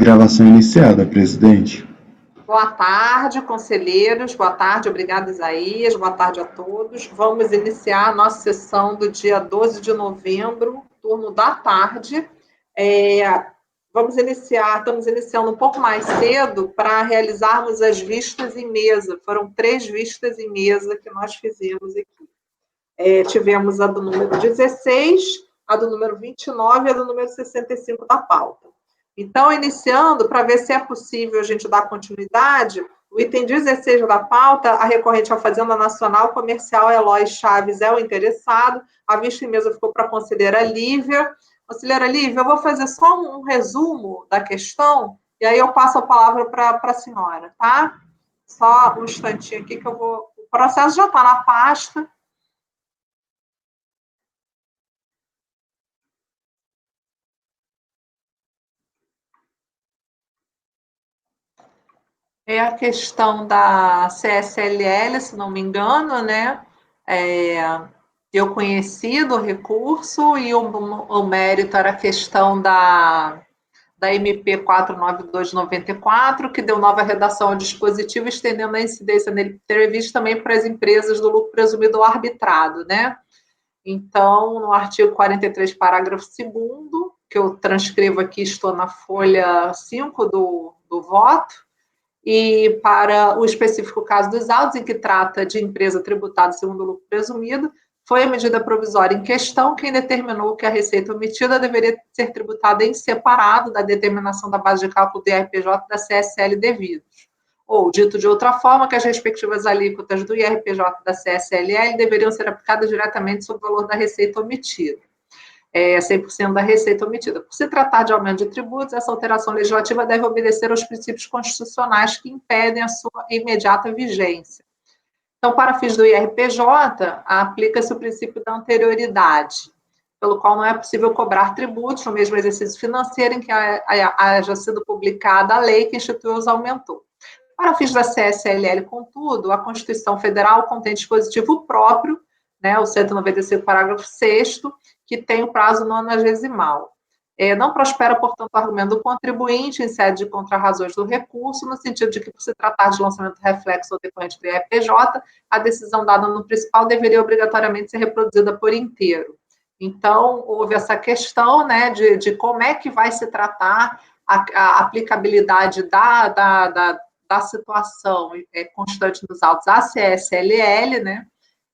Gravação iniciada, presidente. Boa tarde, conselheiros. Boa tarde, obrigada, Isaías. Boa tarde a todos. Vamos iniciar a nossa sessão do dia 12 de novembro, turno da tarde. Estamos iniciando um pouco mais cedo para realizarmos as vistas em mesa. Foram 3 vistas em mesa que nós fizemos aqui. Tivemos a do número 16, a do número 29 e a do número 65 da pauta. Então, iniciando, para ver se é possível a gente dar continuidade, o item 16 da pauta, a recorrente à Fazenda Nacional Comercial Eloy Chaves é o interessado. A vista em mesa ficou para a conselheira Lívia. Conselheira Lívia, eu vou fazer só um resumo da questão, e aí eu passo a palavra para a senhora, tá? Só um instantinho aqui que eu vou... O processo já está na pasta. É a questão da CSLL, se não me engano, né? Eu conheci do recurso e o mérito era a questão da MP 492/94, que deu nova redação ao dispositivo, estendendo a incidência nele previsto também para as empresas do lucro presumido ou arbitrado, né? Então, no artigo 43, parágrafo 2º, que eu transcrevo aqui, estou na folha 5 do voto, e para o específico caso dos autos, em que trata de empresa tributada segundo o lucro presumido, foi a medida provisória em questão quem determinou que a receita omitida deveria ser tributada em separado da determinação da base de cálculo do IRPJ e da CSL devidos. Ou, dito de outra forma, que as respectivas alíquotas do IRPJ e da CSLL deveriam ser aplicadas diretamente sobre o valor da receita omitida. 100% da receita omitida. Por se tratar de aumento de tributos, essa alteração legislativa deve obedecer aos princípios constitucionais que impedem a sua imediata vigência. Então, para fins do IRPJ, aplica-se o princípio da anterioridade, pelo qual não é possível cobrar tributos no mesmo exercício financeiro em que haja sido publicada a lei que instituiu os aumentou. Para fins da CSLL, contudo, a Constituição Federal contém dispositivo próprio, né, o 195, parágrafo 6º, que tem o prazo nonagesimal. Não prospera, portanto, o argumento do contribuinte em sede de contrarrazões do recurso, no sentido de que, por se tratar de lançamento reflexo ou decorrente do IRPJ, a decisão dada no principal deveria obrigatoriamente ser reproduzida por inteiro. Então, houve essa questão, né, de como é que vai se tratar a aplicabilidade da situação constante dos autos à CSLL, né,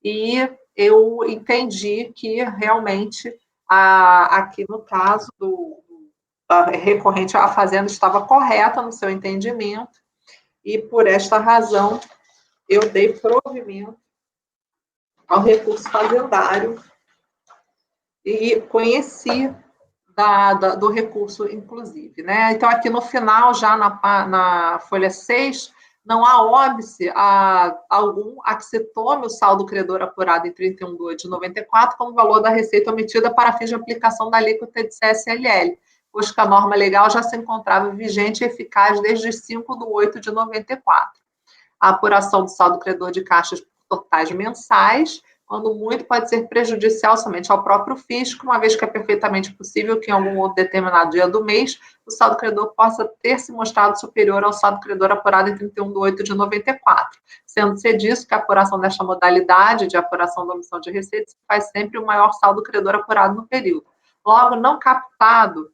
e eu entendi que realmente, aqui no caso da recorrente à Fazenda estava correta no seu entendimento, e por esta razão eu dei provimento ao recurso fazendário e conheci do recurso, inclusive, né? Então, aqui no final, já na folha 6, não há óbice algum a que se tome o saldo credor apurado em 31/2/94 como valor da receita omitida para fins de aplicação da alíquota de CSLL, pois que a norma legal já se encontrava vigente e eficaz desde 5/8/94. A apuração do saldo credor de caixas por totais mensais, quando muito, pode ser prejudicial somente ao próprio fisco, uma vez que é perfeitamente possível que em algum outro determinado dia do mês o saldo credor possa ter se mostrado superior ao saldo credor apurado em 31/8/94, sendo-se disso que a apuração desta modalidade de apuração da omissão de receitas faz sempre o maior saldo credor apurado no período. Logo, não captando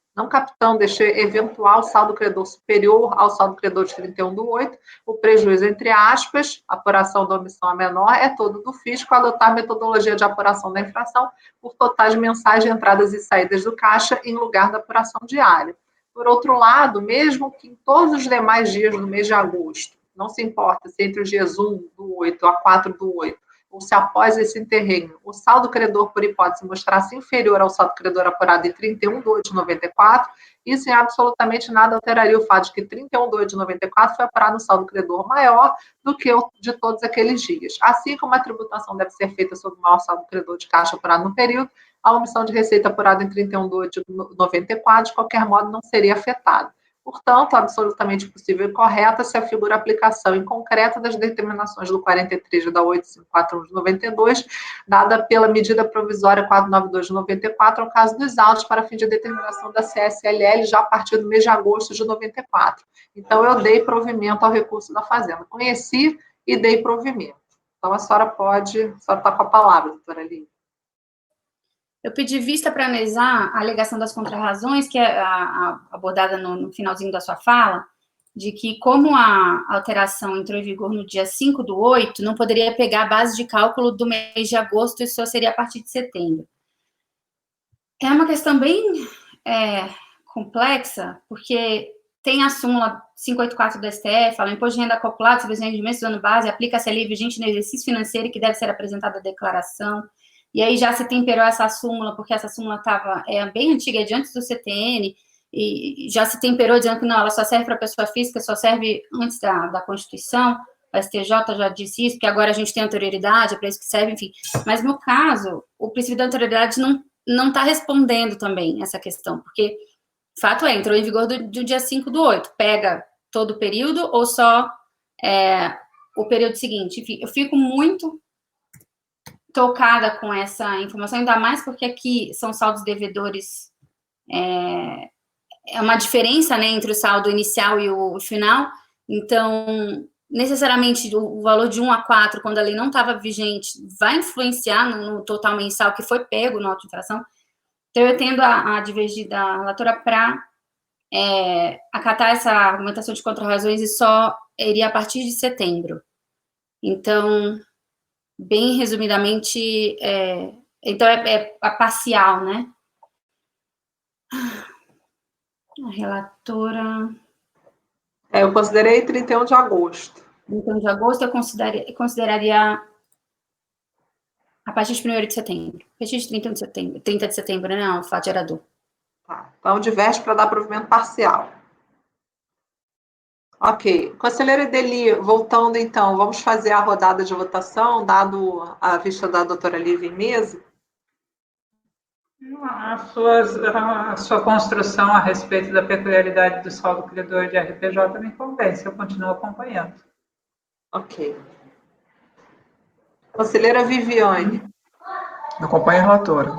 este eventual saldo credor superior ao saldo credor de 31/8, o prejuízo, entre aspas, apuração da omissão a menor, é todo do fisco adotar a metodologia de apuração da infração por totais mensais de entradas e saídas do caixa em lugar da apuração diária. Por outro lado, mesmo que em todos os demais dias do mês de agosto, não se importa se entre os dias 1/8 a 4/8, ou se após esse interregno o saldo credor, por hipótese, mostrasse inferior ao saldo credor apurado em 31/2/94, isso em absolutamente nada alteraria o fato de que 31/2/94 foi apurado um saldo credor maior do que o de todos aqueles dias. Assim como a tributação deve ser feita sobre o maior saldo credor de caixa apurado no período, a omissão de receita apurada em 31/2/94, de qualquer modo, não seria afetada. Portanto, absolutamente possível e correta se afigura a aplicação em concreto das determinações do 43 e da 8541 de 92, dada pela medida provisória 492 de 94, ao caso dos autos para fim de determinação da CSLL já a partir do mês de agosto de 94. Então, eu dei provimento ao recurso da Fazenda. Conheci e dei provimento. Então, a senhora está com a palavra, doutora Lívia. Eu pedi vista para analisar a alegação das contrarrazões, que é abordada no finalzinho da sua fala, de que como a alteração entrou em vigor no dia 5/8, não poderia pegar a base de cálculo do mês de agosto, isso só seria a partir de setembro. É uma questão bem complexa, porque tem a súmula 584 do STF, fala, imposto de renda acoplado sobre os rendimentos do ano base, aplica-se a lei vigente no exercício financeiro e que deve ser apresentada a declaração. E aí já se temperou essa súmula, porque essa súmula estava bem antiga, de antes do CTN, e já se temperou dizendo que não, ela só serve para pessoa física, só serve antes da Constituição, o STJ já disse isso, que agora a gente tem anterioridade, é para isso que serve, enfim. Mas no caso, o princípio da anterioridade não está respondendo também essa questão, porque fato entrou em vigor do dia 5/8, pega todo o período ou só o período seguinte? Enfim, eu fico muito tocada com essa informação, ainda mais porque aqui são saldos devedores, uma diferença, né, entre o saldo inicial e o final, então, necessariamente, o valor de 1 a 4, quando a lei não estava vigente, vai influenciar no total mensal que foi pego na auto-infração. Então, eu tendo a divergir da relatora para acatar essa argumentação de contrarrazões e só iria a partir de setembro. Então, bem resumidamente, então a parcial, né? A relatora... eu considerei 31 de agosto. 31 de agosto eu consideraria a partir de 1º de setembro. A partir de 30 de setembro, 30 de setembro, né? O fato gerador. Tá. Então, diverte para dar provimento parcial. Ok. Conselheira Ideli, voltando então, vamos fazer a rodada de votação, dado a vista da doutora Lívia em mesa? A sua construção a respeito da peculiaridade do saldo credor de RPJ me convence, eu continuo acompanhando. Ok. Conselheira Viviane. Eu acompanho a relatora.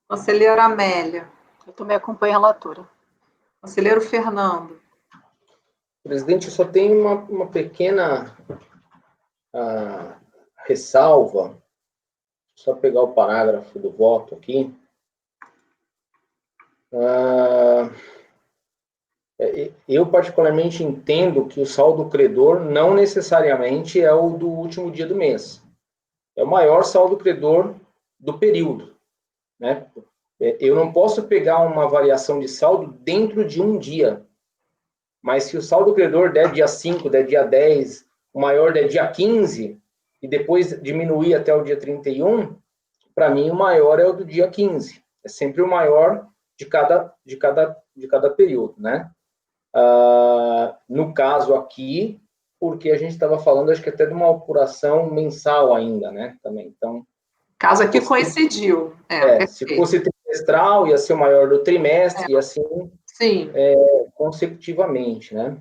Conselheira Amélia. Eu também acompanho a relatora. Conselheiro Fernando. Presidente, eu só tenho uma pequena ressalva. Só pegar o parágrafo do voto aqui. Eu particularmente entendo que o saldo credor não necessariamente é o do último dia do mês. É o maior saldo credor do período, né? Eu não posso pegar uma variação de saldo dentro de um dia, mas se o saldo credor der dia 5, der dia 10, o maior der dia 15, e depois diminuir até o dia 31, para mim o maior é o do dia 15. É sempre o maior de cada período, né? No caso aqui, porque a gente estava falando, acho que até de uma apuração mensal ainda, né? Também, então... Caso aqui coincidiu. Se fosse trimestral, ia ser o maior do trimestre, e assim... Sim. Consecutivamente, né?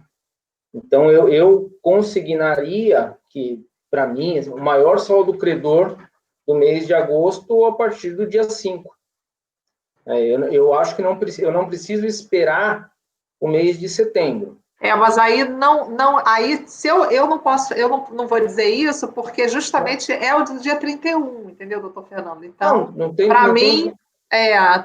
Então, eu consignaria que, para mim, o maior saldo credor do mês de agosto a partir do dia 5. Eu acho que eu não preciso esperar o mês de setembro. Mas aí aí se eu não posso, eu não vou dizer isso, porque justamente é o do dia 31, entendeu, doutor Fernando? Então, para mim,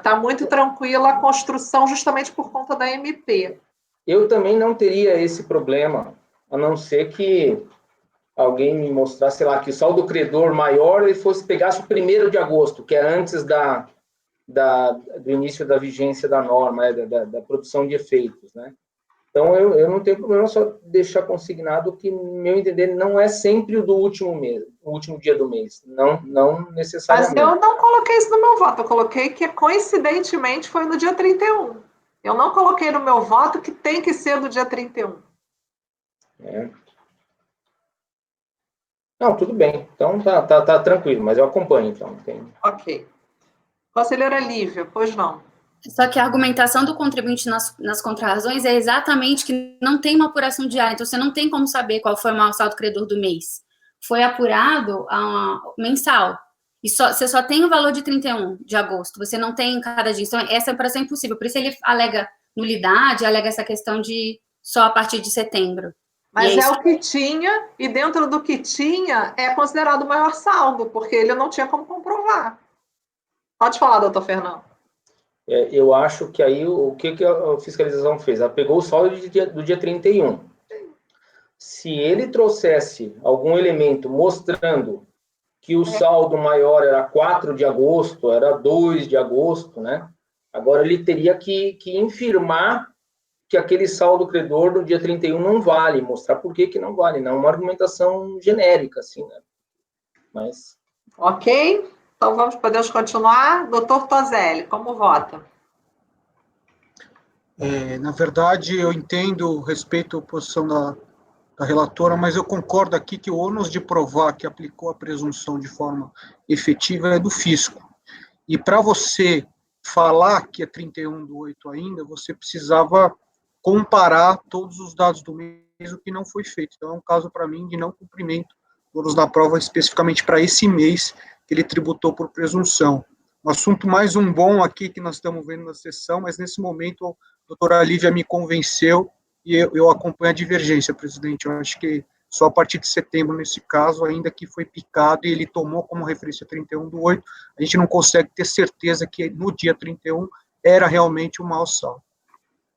tá muito tranquila a construção justamente por conta da MP. Eu também não teria esse problema, a não ser que alguém me mostrasse, sei lá, que o saldo credor maior ele pegasse o 1º de agosto, que é antes do início da vigência da norma, da produção de efeitos, né? Então, eu não tenho problema só deixar consignado que, no meu entender, não é sempre o do último mês, o último dia do mês. Não necessariamente. Mas eu não coloquei isso no meu voto. Eu coloquei que, coincidentemente, foi no dia 31. Eu não coloquei no meu voto que tem que ser no dia 31. Não, tudo bem. Então, tá tranquilo, mas eu acompanho, então. Ok. Conselheira Lívia, pois não. Só que a argumentação do contribuinte nas contrarrazões é exatamente que não tem uma apuração diária, então você não tem como saber qual foi o maior saldo credor do mês. Foi apurado mensal. E você só tem o valor de 31 de agosto, você não tem cada dia. Então, essa apuração é impossível. Por isso ele alega nulidade, alega essa questão de só a partir de setembro. Mas é o que tinha, e dentro do que tinha, é considerado o maior saldo, porque ele não tinha como comprovar. Pode falar, doutor Fernando. Eu acho que aí o que a fiscalização fez? Ela pegou o saldo do dia 31. Se ele trouxesse algum elemento mostrando que o saldo maior era 4 de agosto, era 2 de agosto, né? Agora ele teria que infirmar que aquele saldo credor do dia 31 não vale, mostrar por que não vale, não uma argumentação genérica, assim, né? Mas... Ok? Então, podemos continuar. Doutor Toselli, como vota? Na verdade, eu entendo, respeito a posição da relatora, mas eu concordo aqui que o ônus de provar que aplicou a presunção de forma efetiva é do fisco. E para você falar que é 31/8 ainda, você precisava comparar todos os dados do mês, o que não foi feito. Então, é um caso, para mim, de não cumprimento do ônus da prova, especificamente para esse mês que ele tributou por presunção. Um assunto mais bom aqui que nós estamos vendo na sessão, mas nesse momento a doutora Lívia me convenceu e eu acompanho a divergência, presidente. Eu acho que só a partir de setembro, nesse caso, ainda que foi picado e ele tomou como referência 31/8, a gente não consegue ter certeza que no dia 31 era realmente o mau saldo.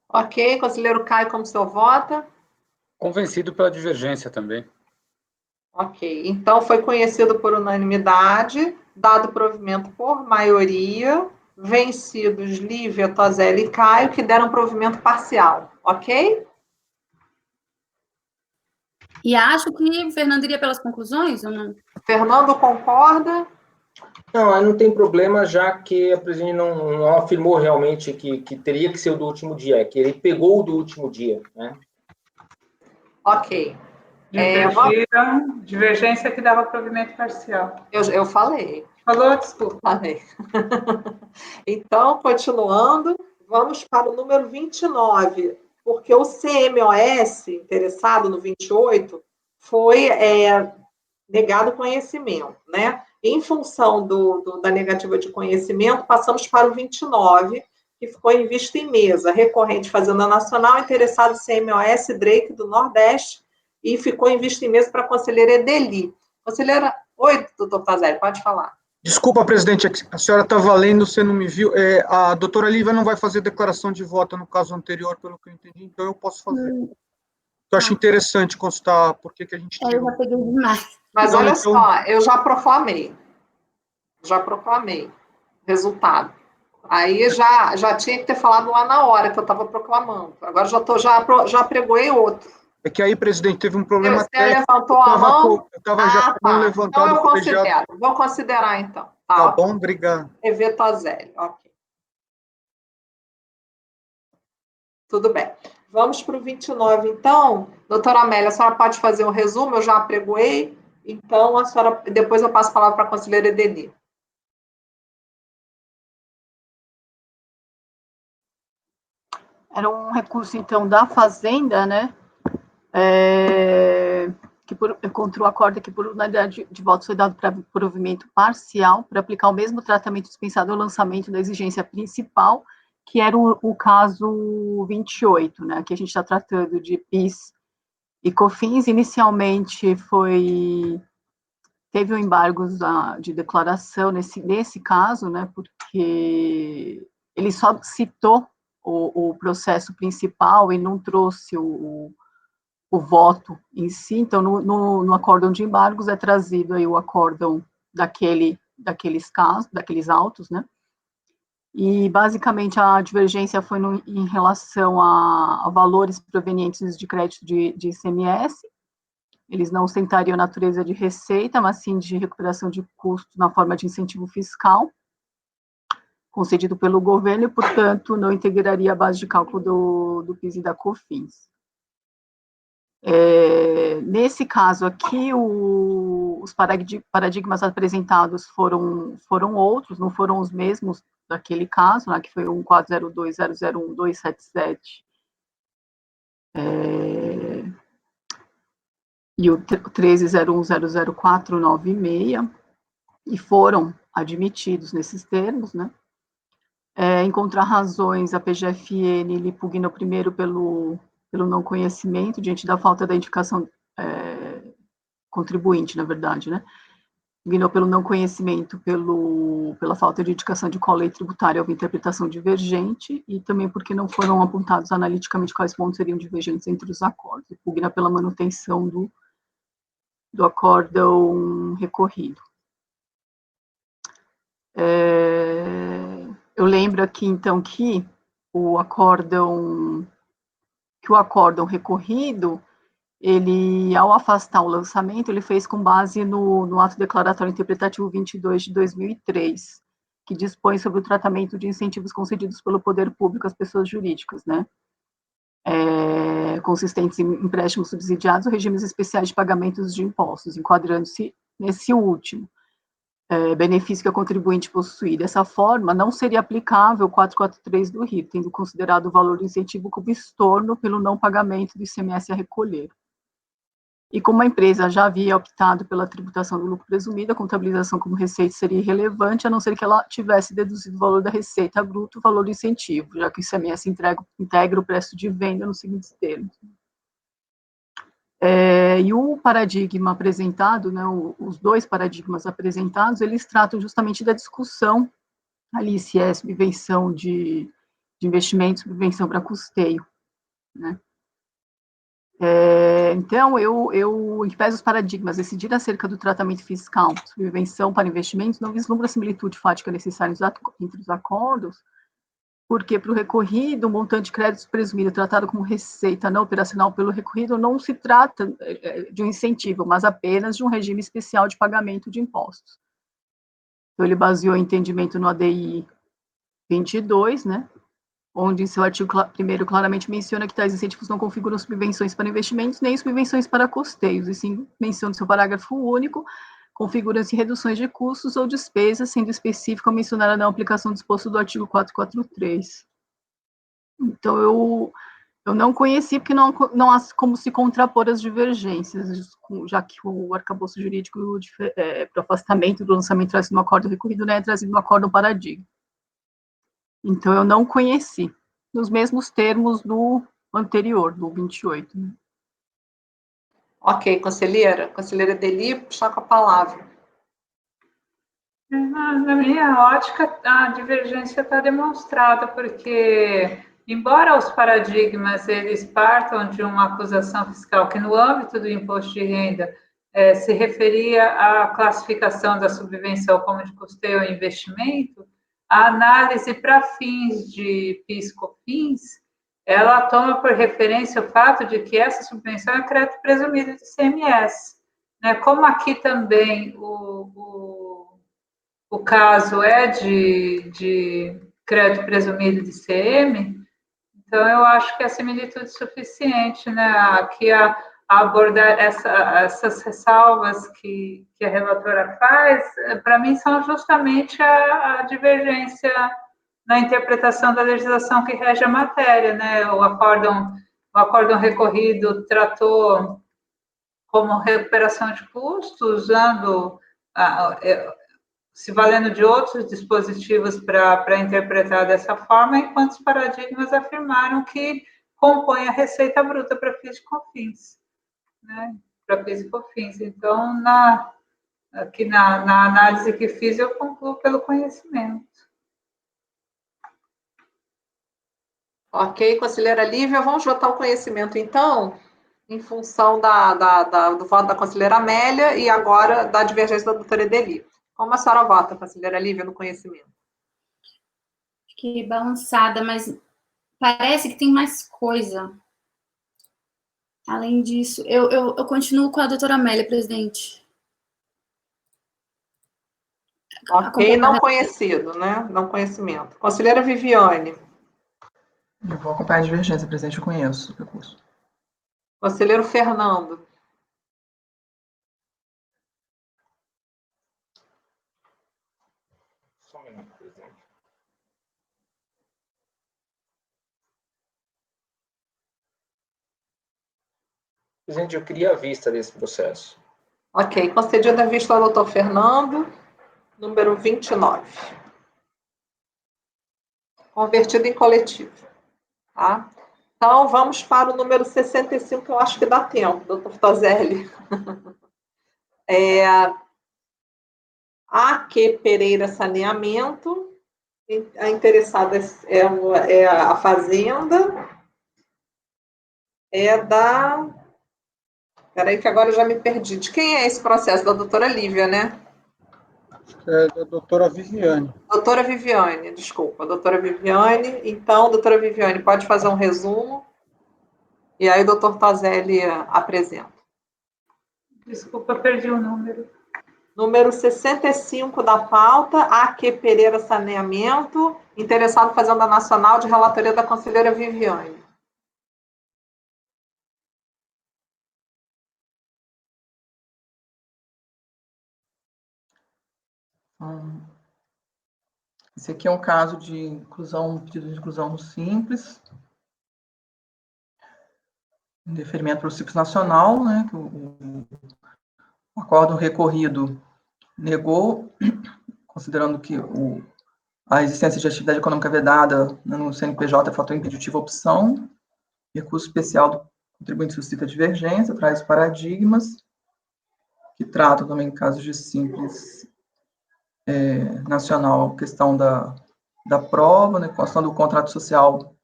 Ok, conselheiro Caio, como o senhor vota? Convencido pela divergência também. Ok, então foi conhecido por unanimidade, dado provimento por maioria, vencidos Lívia, Toselli e Caio, que deram provimento parcial, ok? E acho que o Fernando iria pelas conclusões, ou não? Fernando concorda? Não, aí não tem problema, já que a presidente não afirmou realmente que teria que ser o do último dia, que ele pegou o do último dia, né? Ok. Divergência que dava provimento parcial. Eu falei. Falou? Desculpa. Falei. Então, continuando, vamos para o número 29, porque o CMOS, interessado no 28, foi negado conhecimento, né? Em função da negativa de conhecimento, passamos para o 29, que ficou em vista em mesa, recorrente Fazenda Nacional, interessado CMOS Drake do Nordeste, e ficou em vista em mesa para a conselheira Edeli. Conselheira, oi, doutor Toselli, pode falar. Desculpa, presidente, a senhora estava lendo, você não me viu. A doutora Lívia não vai fazer declaração de voto no caso anterior, pelo que eu entendi, então eu posso fazer. Eu acho interessante constar por que a gente... Eu já peguei demais. Mas olha só, eu já proclamei resultado. Aí já tinha que ter falado lá na hora que eu estava proclamando. Agora já pregoei outro. É que aí, presidente, teve um problema Você levantou a mão? Eu estava já com levantado. Então eu considero. Vou considerar, então. Tá bom, obrigado. EV Toselli, ok. Tudo bem. Vamos para o 29, então. Doutora Amélia, a senhora pode fazer um resumo? Eu já pregoei. Então, a senhora, depois eu passo a palavra para a conselheira Edeni. Era um recurso, então, da Fazenda, né? Contra o acordo que, por unanimidade de votos, foi dado para provimento parcial, para aplicar o mesmo tratamento dispensado ao lançamento da exigência principal, que era o caso 28, né? Que a gente está tratando de PIS e COFINS. Inicialmente teve um embargo de declaração nesse caso, né? Porque ele só citou o processo principal e não trouxe o voto em si. Então, no acórdão de embargos é trazido aí o acórdão daqueles casos, daqueles autos, né? E, basicamente, a divergência foi em relação a valores provenientes de crédito de ICMS. Eles não ostentariam a natureza de receita, mas sim de recuperação de custos na forma de incentivo fiscal, concedido pelo governo, e, portanto, não integraria a base de cálculo do PIS e da COFINS. Nesse caso aqui, os paradigmas apresentados foram outros, não foram os mesmos daquele caso, né, que foi o 1402.001.277, e o 1301.00496, e foram admitidos nesses termos, né. Em contrarrazões, a PGFN ele pugnou primeiro pelo não conhecimento, diante da falta da indicação contribuinte, na verdade, né? Pugnou pelo não conhecimento, pela falta de indicação de qual lei tributária houve interpretação divergente, e também porque não foram apontados analiticamente quais pontos seriam divergentes entre os acordos, e pugna pela manutenção do acórdão recorrido. Eu lembro aqui, então, que o acórdão recorrido, ele, ao afastar o lançamento, ele fez com base no ato declaratório interpretativo 22 de 2003, que dispõe sobre o tratamento de incentivos concedidos pelo poder público às pessoas jurídicas, né, consistentes em empréstimos subsidiados ou regimes especiais de pagamentos de impostos, enquadrando-se nesse último. Benefício que a contribuinte possui. Dessa forma, não seria aplicável o 443 do RIR, tendo considerado o valor do incentivo como estorno pelo não pagamento do ICMS a recolher. E como a empresa já havia optado pela tributação do lucro presumido, a contabilização como receita seria irrelevante, a não ser que ela tivesse deduzido o valor da receita bruta, o valor do incentivo, já que o ICMS integra o preço de venda nos seguintes termos. E o paradigma apresentado, né, os dois paradigmas apresentados, eles tratam justamente da discussão ali se é subvenção de investimento, subvenção para custeio, né. Então, em que pese os paradigmas decidir acerca do tratamento fiscal, subvenção para investimentos, não vislumbra a similitude fática necessária entre os acordos, porque para o recorrido, o montante de créditos presumido tratado como receita não operacional pelo recorrido não se trata de um incentivo, mas apenas de um regime especial de pagamento de impostos. Então, ele baseou o entendimento no ADI 22, né, onde em seu artigo 1º claramente menciona que tais incentivos não configuram subvenções para investimentos nem subvenções para custeios, e sim menciona no seu parágrafo único, configuram-se reduções de custos ou despesas, sendo específico ao mencionar a não aplicação disposto do artigo 443. Então, eu não conheci, porque não há como se contrapor as divergências, já que o arcabouço jurídico para o afastamento do lançamento trazido no acordo recorrido, né, é trazido no acordo paradigma. Então, eu não conheci, nos mesmos termos do anterior, do 28. Né? Ok, conselheira. Conselheira Deli, está com a palavra. Na minha ótica, a divergência está demonstrada, porque, embora os paradigmas eles partam de uma acusação fiscal que, no âmbito do imposto de renda, se referia à classificação da subvenção como de custeio ou investimento, a análise para fins de PIS/COFINS, ela toma por referência o fato de que essa subvenção é crédito presumido de ICMS. Né? Como aqui também o caso é de crédito presumido de ICM, então eu acho que é similitude suficiente, né? Aqui a abordar essas ressalvas que a relatora faz, para mim, são justamente a divergência na interpretação da legislação que rege a matéria, né? O acórdão recorrido tratou como recuperação de custos, usando se valendo de outros dispositivos para interpretar dessa forma, enquanto os paradigmas afirmaram que compõe a receita bruta para FIS e COFINS, né? Para FIS e COFINS. Então, aqui na análise que fiz, eu concluo pelo conhecimento. Ok, conselheira Lívia, vamos votar o conhecimento, então, em função do voto da conselheira Amélia e agora da divergência da doutora Edeli. Como a senhora vota, conselheira Lívia, no conhecimento? Fiquei balançada, mas parece que tem mais coisa. Além disso, eu continuo com a doutora Amélia, presidente. Ok, não conhecido, né? Não conhecimento. Conselheira Viviane. Eu vou acompanhar a divergência, presidente, eu conheço o recurso. Conselheiro Fernando. Só um minuto, presidente. Presidente, eu queria a vista desse processo. Ok, concedida a vista ao doutor Fernando, número 29. Convertido em coletivo. Tá? Então, vamos para o número 65, que eu acho que dá tempo, doutor Tozelli. A.Q. Pereira Saneamento. A interessada é a Fazenda. É da... Peraí que agora eu já me perdi. De quem é esse processo? Da doutora Lívia, né? É da doutora Viviane. Doutora Viviane, desculpa. Doutora Viviane. Então, doutora Viviane, pode fazer um resumo? E aí o doutor Tozelli apresenta. Desculpa, perdi o número. Número 65 da pauta, A.Q. Pereira Saneamento, interessado em Fazenda Nacional, de relatoria da conselheira Viviane. Esse aqui é um caso de inclusão, pedido de inclusão simples, em deferimento para o Simples Nacional, né, que o acórdão recorrido negou, considerando que a existência de atividade econômica vedada no CNPJ é fator impeditivo opção, recurso especial do contribuinte suscita divergência, traz paradigmas, que tratam também casos de simples nacional, questão da prova, né, constando do contrato social,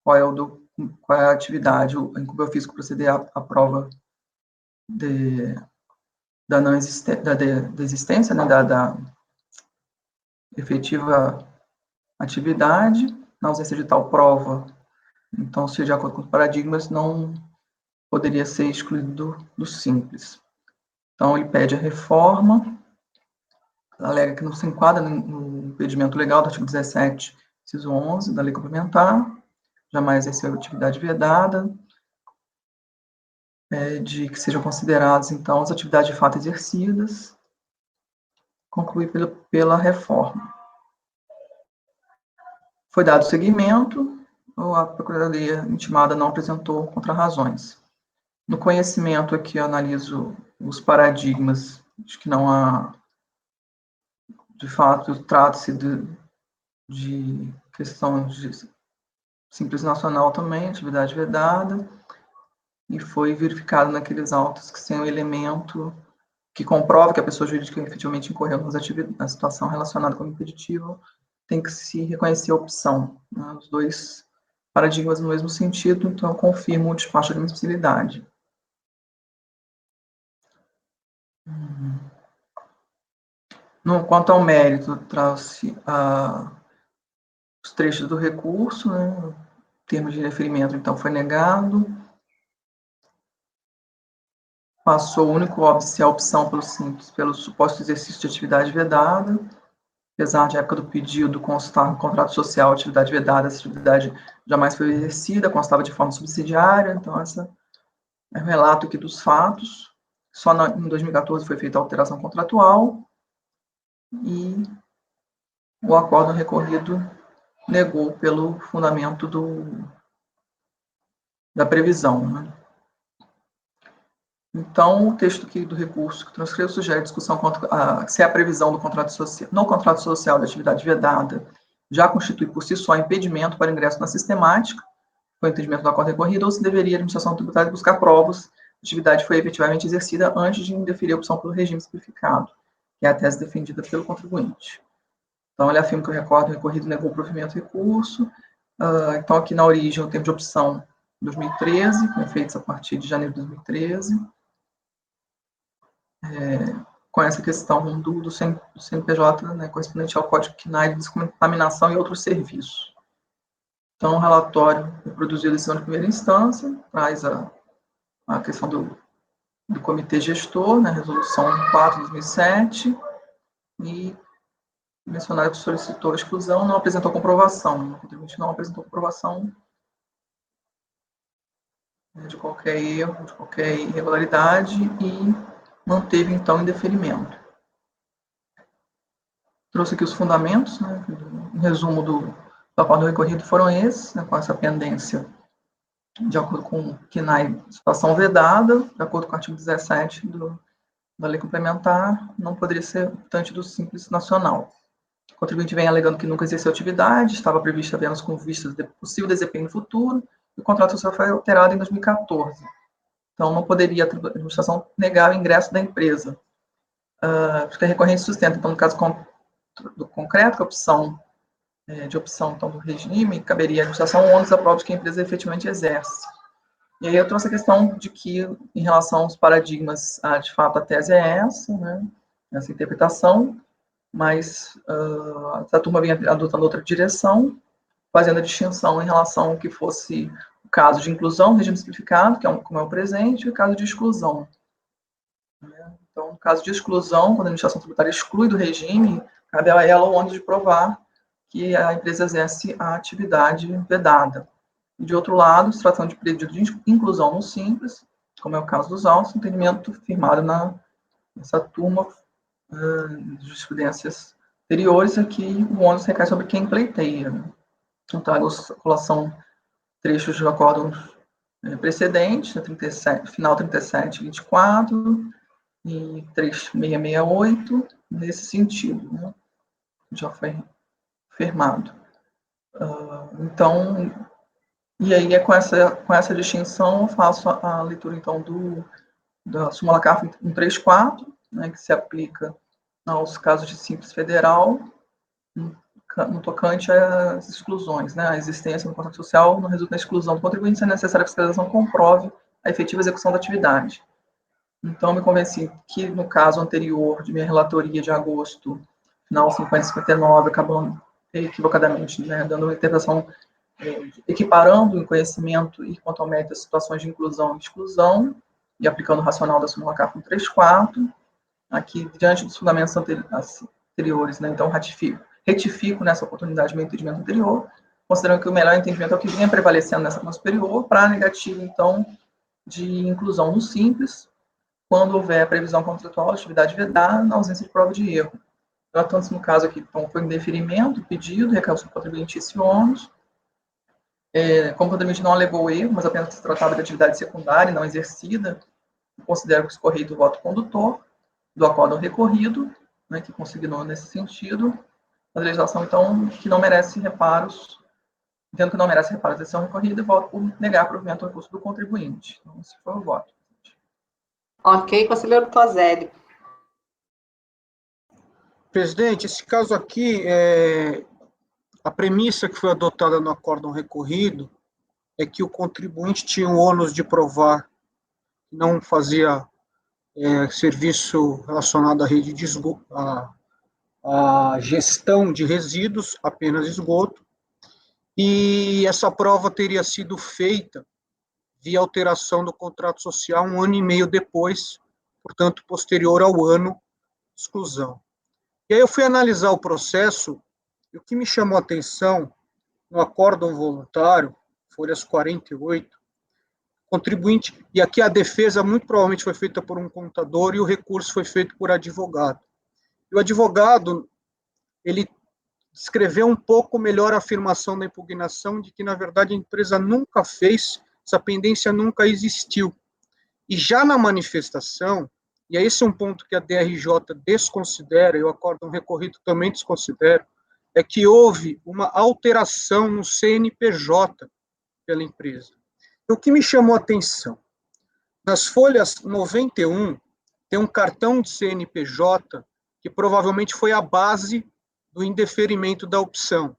qual é a atividade em que o físico proceder à prova da não existência, da existência, né, da efetiva atividade, na ausência de tal prova, então, se de acordo com os paradigmas, não poderia ser excluído do simples. Então, ele pede a reforma, alega que não se enquadra no impedimento legal do artigo 17, inciso 11 da lei complementar, jamais exerceu atividade vedada, de que sejam consideradas, então, as atividades de fato exercidas, concluir pela reforma. Foi dado seguimento, a Procuradoria intimada não apresentou contrarrazões. No conhecimento aqui eu analiso os paradigmas de que não há, de fato, trata-se de questão de simples nacional também, atividade vedada, e foi verificado naqueles autos que sem o elemento que comprova que a pessoa jurídica efetivamente incorreu na situação relacionada com o impeditivo, tem que se reconhecer a opção. Né? Os dois paradigmas no mesmo sentido, então eu confirmo o despacho de admissibilidade. Quanto ao mérito, trouxe os trechos do recurso, né? O termo de referimento, então, foi negado. Passou o único óbice a opção pelo simples, pelo suposto exercício de atividade vedada, apesar de, à época do pedido, constar no contrato social a atividade vedada, essa atividade jamais foi exercida, constava de forma subsidiária, então, esse é o relato aqui dos fatos. Só em 2014 foi feita a alteração contratual, e o acórdão recorrido negou pelo fundamento da previsão. Né? Então, o texto aqui do recurso que transcreveu sugere discussão se a previsão do contrato social, no contrato social da atividade vedada já constitui por si só impedimento para ingresso na sistemática, foi o entendimento do acordo recorrido, ou se deveria a administração tributária buscar provas que a atividade foi efetivamente exercida antes de indeferir a opção pelo regime simplificado, que é a tese defendida pelo contribuinte. Então, ele afirma que o acórdão recorrido negou o provimento do recurso. Então, aqui na origem, o termo de opção 2013, com efeitos a partir de janeiro de 2013. Com essa questão do CNPJ, né, correspondente ao Código CNAE de descontaminação e outros serviços. Então, o relatório reproduziu a decisão de primeira instância, traz a questão do comitê gestor, né, resolução 4/2007, e o mencionário que solicitou a exclusão não apresentou comprovação. O contribuinte não apresentou comprovação de qualquer erro, de qualquer irregularidade e manteve, então, em deferimento. Trouxe aqui os fundamentos, né, em resumo do acordo recorrido foram esses, né, com essa pendência de acordo com o CNAE, situação vedada, de acordo com o artigo 17 da lei complementar, não poderia ser optante do Simples Nacional. O contribuinte vem alegando que nunca exerceu atividade, estava prevista apenas com vistas de possível desempenho no futuro, e o contrato social foi alterado em 2014. Então, não poderia a administração negar o ingresso da empresa. Porque a recorrente sustenta, então, no caso do concreto, que a opção de opção então, do regime, caberia à administração o ônus da prova de que a empresa efetivamente exerce. E aí eu trouxe a questão de que, em relação aos paradigmas, de fato, a tese é essa, né, essa interpretação, mas a turma vinha adotando outra direção, fazendo a distinção em relação ao que fosse o caso de inclusão, regime simplificado, que é como é o presente, e o caso de exclusão. Então, no caso de exclusão, quando a administração tributária exclui do regime, cabe a ela o ônus de provar que a empresa exerce a atividade vedada. E, de outro lado, se tratando de pedido de inclusão no Simples, como é o caso dos autos, entendimento firmado nessa turma de jurisprudências anteriores, aqui o ônus recai sobre quem pleiteia. Então, trago a colação trechos de acórdão precedentes, final 37 e 24, e 3668, nesse sentido, né? Já foi firmado. Então, e aí com essa distinção eu faço a leitura, então, da súmula CARF 134, né, que se aplica aos casos de Simples Federal, no tocante às exclusões, né, a existência do contrato social não resulta na exclusão do contribuinte, se é necessária que a fiscalização comprove a efetiva execução da atividade. Então, me convenci que, no caso anterior de minha relatoria de agosto, final 5059, acabando equivocadamente, né, dando uma interpretação equiparando em conhecimento e quanto ao mérito as situações de inclusão e exclusão, e aplicando o racional da súmula CARF 134, aqui, diante dos fundamentos anteriores, né, então retifico nessa oportunidade meu entendimento anterior, considerando que o melhor entendimento é o que vinha prevalecendo nessa turma superior, para a negativa, então, de inclusão no Simples, quando houver previsão contratual de atividade vedada, na ausência de prova de erro. Tratando-se no caso aqui, então, foi em deferimento, pedido, recalço do contribuinte esse ônus. Como o contribuinte não alegou erro, mas apenas se tratava de atividade secundária não exercida, considero que escorrei do voto condutor, do acórdão recorrido, né, que consignou nesse sentido, a legislação, então, que não merece reparos, entendo que não merece reparos da decisão recorrida, e voto por negar provimento ao recurso do contribuinte. Então, esse foi o voto. Ok, conselheiro Tozelli. Presidente, esse caso aqui, a premissa que foi adotada no acórdão recorrido é que o contribuinte tinha o ônus de provar que não fazia serviço relacionado à rede de esgoto, à gestão de resíduos, apenas esgoto, e essa prova teria sido feita via alteração do contrato social 1 ano e meio depois, portanto, posterior ao ano de exclusão. E aí eu fui analisar o processo, e o que me chamou a atenção, no acórdão voluntário, folhas 48, contribuinte, e aqui a defesa muito provavelmente foi feita por um contador e o recurso foi feito por advogado. E o advogado, ele descreveu um pouco melhor a afirmação da impugnação de que, na verdade, a empresa nunca fez, essa pendência nunca existiu. E já na manifestação, e esse é um ponto que a DRJ desconsidera, e o acórdão recorrido também desconsidera, é que houve uma alteração no CNPJ pela empresa. O que me chamou a atenção? Nas folhas 91, tem um cartão de CNPJ que provavelmente foi a base do indeferimento da opção.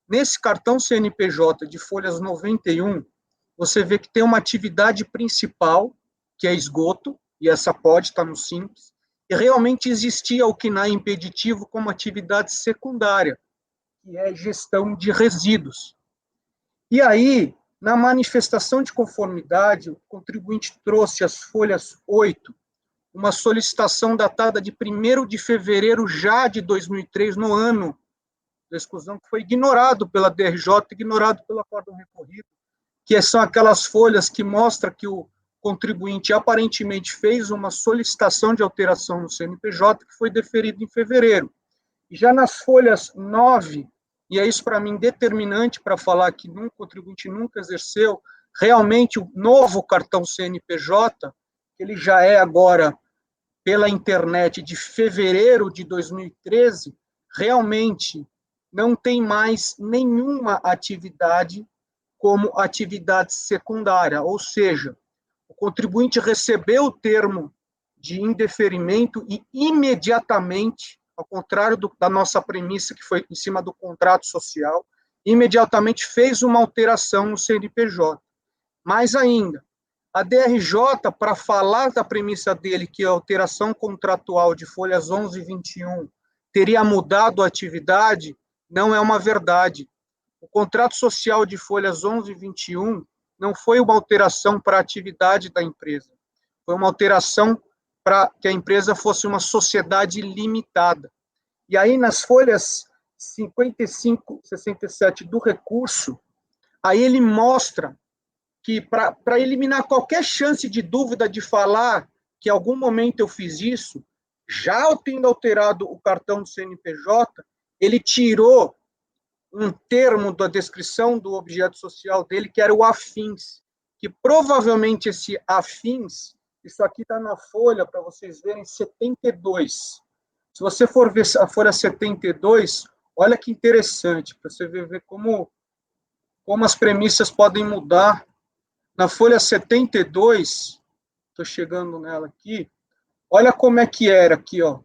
Nesse cartão CNPJ de folhas 91, você vê que tem uma atividade principal, que é esgoto, e essa pode estar no Simples, e realmente existia o CNAE impeditivo como atividade secundária, que é gestão de resíduos. E aí, na manifestação de conformidade, o contribuinte trouxe as folhas 8, uma solicitação datada de 1º de fevereiro já de 2003, no ano da exclusão, que foi ignorado pela DRJ, ignorado pelo acórdão recorrido, que são aquelas folhas que mostram que o contribuinte aparentemente fez uma solicitação de alteração no CNPJ, que foi deferido em fevereiro. E já nas folhas 9, e é isso para mim determinante para falar que o contribuinte nunca exerceu, realmente o novo cartão CNPJ, ele já é agora pela internet de fevereiro de 2013, realmente não tem mais nenhuma atividade como atividade secundária, ou seja, o contribuinte recebeu o termo de indeferimento e imediatamente, ao contrário da nossa premissa, que foi em cima do contrato social, imediatamente fez uma alteração no CNPJ. Mais ainda, a DRJ, para falar da premissa dele, que a alteração contratual de folhas 11 e 21 teria mudado a atividade, não é uma verdade. O contrato social de folhas 11 e 21 não foi uma alteração para a atividade da empresa, foi uma alteração para que a empresa fosse uma sociedade limitada. E aí, nas folhas 55, 67 do recurso, aí ele mostra que, para eliminar qualquer chance de dúvida de falar que em algum momento eu fiz isso, já tendo alterado o cartão do CNPJ, ele tirou um termo da descrição do objeto social dele, que era o afins, que provavelmente esse afins, isso aqui está na folha, para vocês verem, 72. Se você for ver a folha 72, olha que interessante, para você ver como as premissas podem mudar. Na folha 72, estou chegando nela aqui, olha como é que era aqui, ó.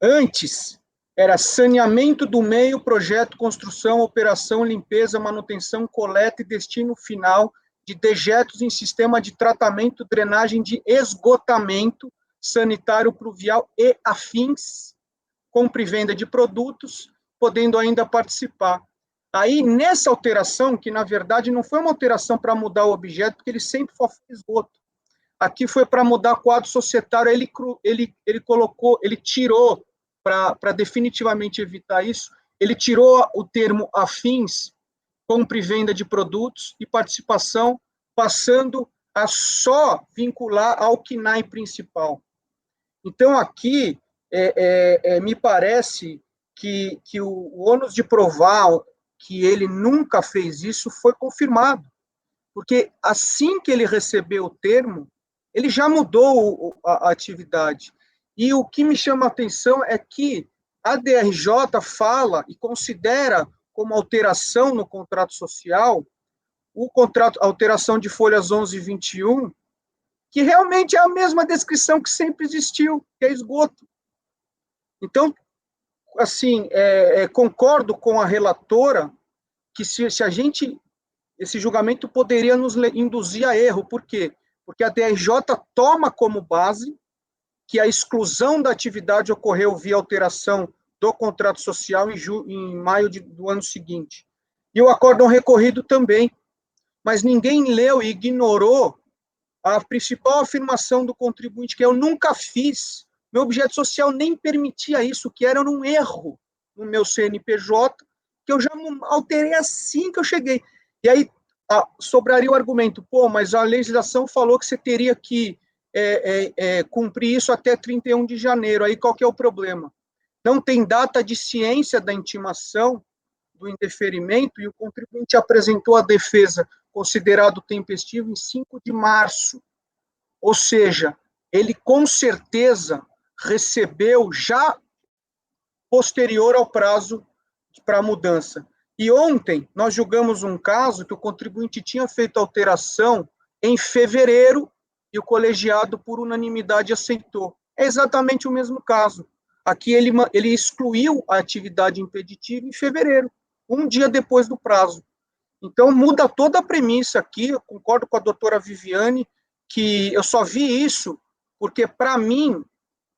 Antes, era saneamento do meio, projeto, construção, operação, limpeza, manutenção, coleta e destino final de dejetos em sistema de tratamento, drenagem de esgotamento sanitário pluvial e afins, compra e venda de produtos, podendo ainda participar. Aí, nessa alteração, que na verdade não foi uma alteração para mudar o objeto, porque ele sempre foi esgoto. Aqui foi para mudar quadro societário, ele colocou, ele tirou, para definitivamente evitar isso, ele tirou o termo afins, compra e venda de produtos e participação, passando a só vincular ao CNAE principal. Então, aqui, me parece que o ônus de provar que ele nunca fez isso foi confirmado, porque assim que ele recebeu o termo, ele já mudou a atividade. E o que me chama a atenção é que a DRJ fala e considera como alteração no contrato social a alteração de folhas 11 e 21, que realmente é a mesma descrição que sempre existiu, que é esgoto. Então, assim, concordo com a relatora que se a gente, esse julgamento poderia nos induzir a erro. Por quê? Porque a DRJ toma como base que a exclusão da atividade ocorreu via alteração do contrato social em maio do ano seguinte. E o acórdão recorrido também. Mas ninguém leu e ignorou a principal afirmação do contribuinte, que eu nunca fiz. Meu objeto social nem permitia isso, que era um erro no meu CNPJ, que eu já alterei assim que eu cheguei. E aí sobraria o argumento, mas a legislação falou que você teria que cumprir isso até 31 de janeiro. Aí qual que é o problema? Não tem data de ciência da intimação do indeferimento e o contribuinte apresentou a defesa considerado tempestivo em 5 de março. Ou seja, ele com certeza recebeu já posterior ao prazo para a mudança. E ontem nós julgamos um caso que o contribuinte tinha feito alteração em fevereiro e o colegiado, por unanimidade, aceitou. É exatamente o mesmo caso. Aqui ele excluiu a atividade impeditiva em fevereiro, um dia depois do prazo. Então, muda toda a premissa aqui. Eu concordo com a doutora Viviane, que eu só vi isso porque, para mim,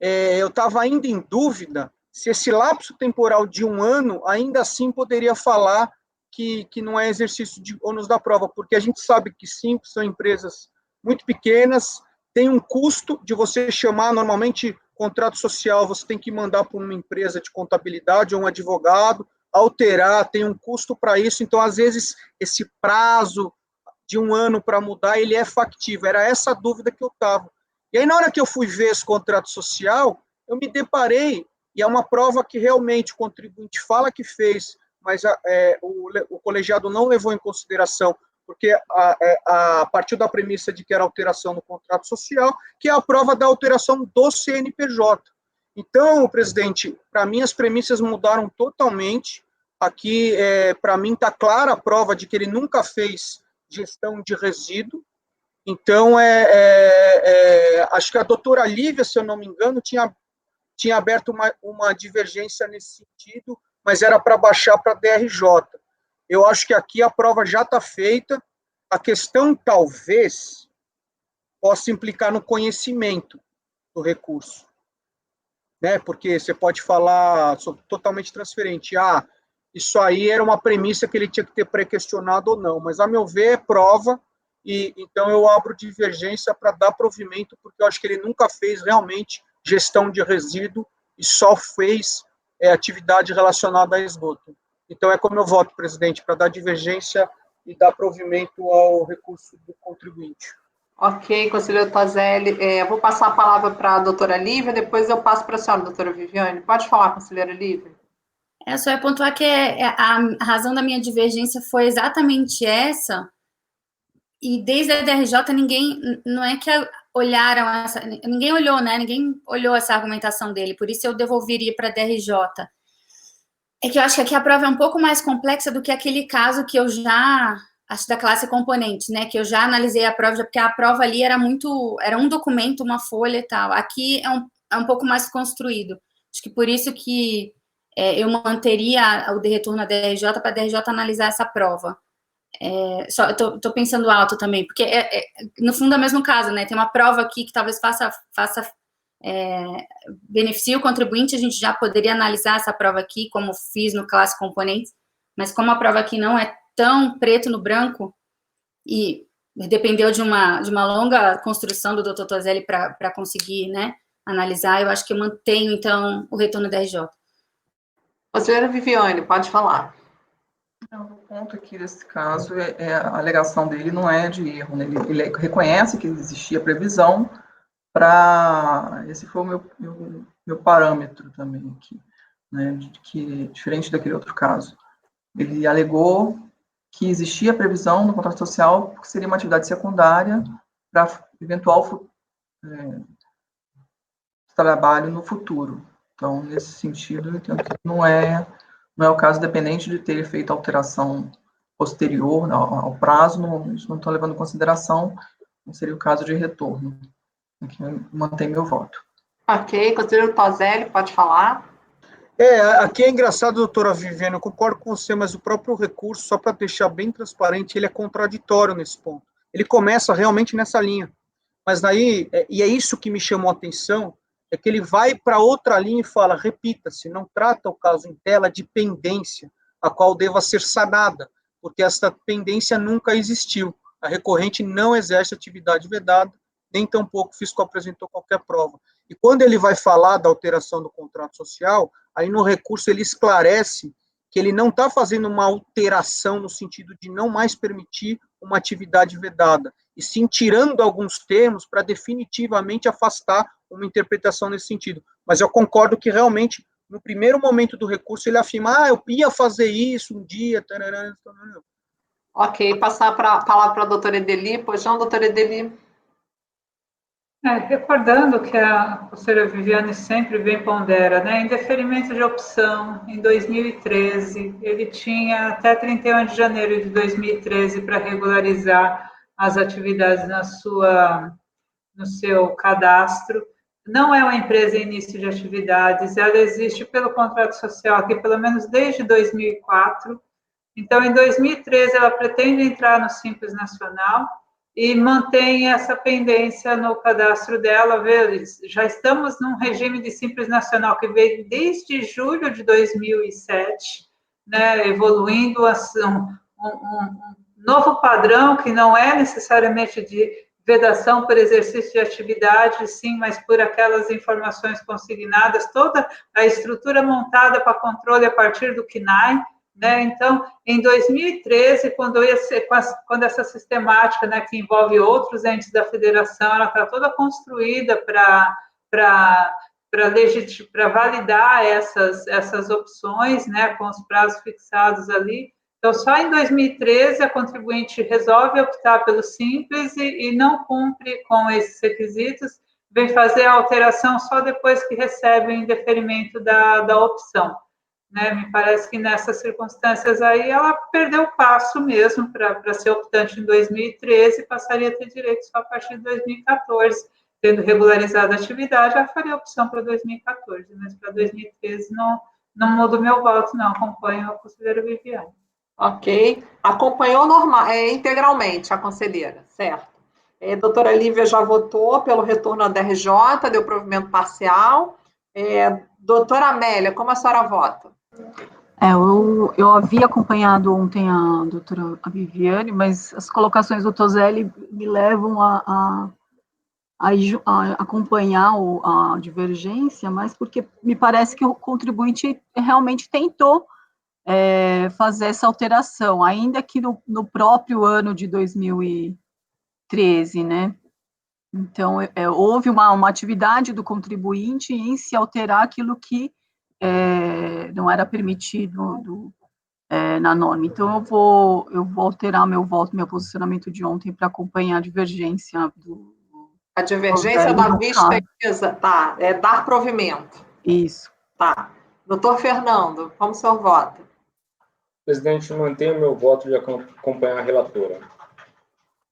eu estava ainda em dúvida se esse lapso temporal de 1 ano, ainda assim poderia falar que não é exercício de ônus da prova, porque a gente sabe que sim, são empresas muito pequenas, tem um custo de você chamar, normalmente, contrato social, você tem que mandar para uma empresa de contabilidade ou um advogado, alterar, tem um custo para isso, então, às vezes, esse prazo de 1 ano para mudar, ele é factível. Era essa a dúvida que eu estava. E aí, na hora que eu fui ver esse contrato social, eu me deparei, e é uma prova que realmente o contribuinte fala que fez, mas o colegiado não levou em consideração, porque a partir da premissa de que era alteração no contrato social, que é a prova da alteração do CNPJ. Então, presidente, para mim as premissas mudaram totalmente. Aqui, para mim, está clara a prova de que ele nunca fez gestão de resíduo. Então, acho que a doutora Lívia, se eu não me engano, tinha aberto uma divergência nesse sentido, mas era para baixar para DRJ. Eu acho que aqui a prova já está feita. A questão, talvez, possa implicar no conhecimento do recurso. Né? Porque você pode falar sobre totalmente transferente. Isso aí era uma premissa que ele tinha que ter pré-questionado ou não. Mas, a meu ver, é prova, e então eu abro divergência para dar provimento, porque eu acho que ele nunca fez realmente gestão de resíduo e só fez atividade relacionada a esgoto. Então, é como eu voto, presidente, para dar divergência e dar provimento ao recurso do contribuinte. Ok, conselheiro Tozelli. Eu vou passar a palavra para a doutora Lívia, depois eu passo para a senhora, doutora Viviane. Pode falar, conselheira Lívia. Eu só ia pontuar que a razão da minha divergência foi exatamente essa, e desde a DRJ não é que olharam ninguém olhou, né? Ninguém olhou essa argumentação dele, por isso eu devolveria para a DRJ. É que eu acho que aqui a prova é um pouco mais complexa do que aquele caso que eu já, acho da classe componentes, né? Que eu já analisei a prova, porque a prova ali era um documento, uma folha e tal. Aqui é um pouco mais construído. Acho que por isso que eu manteria o de retorno à DRJ para a DRJ analisar essa prova. Só estou pensando alto também, porque no fundo é o mesmo caso, né? Tem uma prova aqui que talvez beneficie o contribuinte, a gente já poderia analisar essa prova aqui, como fiz no classe componentes, mas como a prova aqui não é tão preto no branco, e dependeu de uma longa construção do Dr. Tozelli para conseguir, né, analisar, eu acho que eu mantenho, então, o retorno da RJ. Conselheira Viviane, pode falar. O ponto aqui desse caso a alegação dele não é de erro, né? Ele reconhece que existia previsão esse foi o meu parâmetro também aqui, né? Que diferente daquele outro caso. Ele alegou que existia previsão no contrato social porque seria uma atividade secundária para eventual trabalho no futuro. Então, nesse sentido, eu entendo que não é o caso, dependente de ter feito alteração posterior ao prazo, não estou levando em consideração, não seria o caso de retorno. Aqui eu mantenho meu voto. Ok, conselheiro Tozelli, pode falar. Aqui é engraçado, doutora Viviane, eu concordo com você, mas o próprio recurso, só para deixar bem transparente, ele é contraditório nesse ponto. Ele começa realmente nessa linha, mas daí, e é isso que me chamou a atenção, é que ele vai para outra linha e fala, repita-se, não trata o caso em tela de pendência, a qual deva ser sanada, porque essa pendência nunca existiu. A recorrente não exerce atividade vedada, nem tampouco o fiscal apresentou qualquer prova. E quando ele vai falar da alteração do contrato social, aí no recurso ele esclarece que ele não está fazendo uma alteração no sentido de não mais permitir uma atividade vedada, e sim tirando alguns termos para definitivamente afastar uma interpretação nesse sentido. Mas eu concordo que realmente, no primeiro momento do recurso, ele afirma, eu ia fazer isso um dia, tarará, tarará. Ok, passar a palavra para a doutora Edeli, pois não, doutora Edeli. Recordando que a conselheira Viviane sempre bem pondera, né? Em deferimento de opção, em 2013, ele tinha até 31 de janeiro de 2013 para regularizar as atividades no seu cadastro. Não é uma empresa em início de atividades, ela existe pelo contrato social aqui pelo menos desde 2004. Então, em 2013, ela pretende entrar no Simples Nacional e mantém essa pendência no cadastro dela. Já estamos num regime de Simples Nacional que veio desde julho de 2007, né, evoluindo um novo padrão que não é necessariamente de vedação por exercício de atividade, sim, mas por aquelas informações consignadas, toda a estrutura montada para controle a partir do CNAE, né? Então, em 2013, quando essa sistemática, né, que envolve outros entes da federação, ela está toda construída para validar essas opções, né, com os prazos fixados ali. Então, só em 2013 a contribuinte resolve optar pelo Simples e não cumpre com esses requisitos, vem fazer a alteração só depois que recebe o indeferimento da opção. Né? Me parece que nessas circunstâncias aí ela perdeu o passo mesmo para ser optante em 2013 e passaria a ter direito só a partir de 2014. Tendo regularizado a atividade, já faria opção para 2014, mas para 2013 não mudo meu voto, não, acompanho a conselheira Viviane. Ok. Acompanhou integralmente a conselheira, certo? Doutora Lívia já votou pelo retorno à DRJ, deu provimento parcial. Doutora Amélia, como a senhora vota? Eu havia acompanhado ontem a doutora Viviane, mas as colocações do Toselli me levam a acompanhar a divergência, mas porque me parece que o contribuinte realmente tentou fazer essa alteração, ainda que no próprio ano de 2013, né? Então, houve uma atividade do contribuinte em se alterar aquilo que não era permitido na norma. Então, eu vou alterar meu voto, meu posicionamento de ontem para acompanhar a divergência do... A divergência da vista tá, dar provimento. Isso. Tá. Doutor Fernando, como o senhor vota? Presidente, mantenho meu voto de acompanhar a relatora.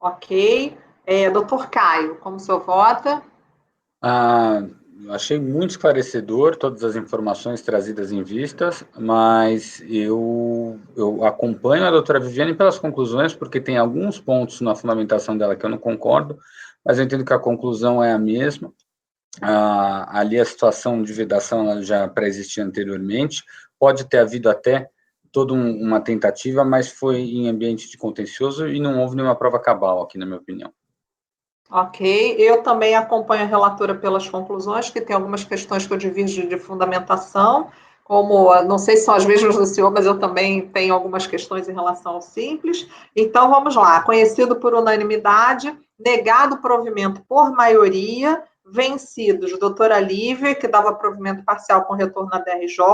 Ok. Doutor Caio, como o senhor vota? Achei muito esclarecedor todas as informações trazidas em vistas, mas eu acompanho a doutora Viviane pelas conclusões, porque tem alguns pontos na fundamentação dela que eu não concordo, mas eu entendo que a conclusão é a mesma. Ali a situação de vedação ela já pré-existia anteriormente, pode ter havido até toda uma tentativa, mas foi em ambiente de contencioso e não houve nenhuma prova cabal aqui, na minha opinião. Ok, eu também acompanho a relatora pelas conclusões, que tem algumas questões que eu divirjo de fundamentação, como, não sei se são as mesmas do senhor, mas eu também tenho algumas questões em relação ao Simples. Então, vamos lá. Conhecido por unanimidade, negado provimento por maioria, vencidos doutora Lívia, que dava provimento parcial com retorno à DRJ,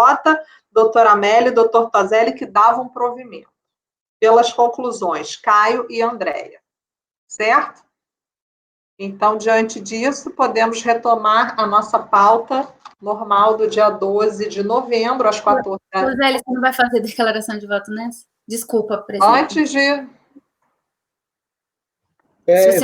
doutora Amélia e doutor Toselli, que davam provimento. Pelas conclusões, Caio e Andréia. Certo? Então, diante disso, podemos retomar a nossa pauta normal do dia 12 de novembro, às 14 horas. Roseli, você não vai fazer declaração de voto nessa? Desculpa, presidente. Antes de...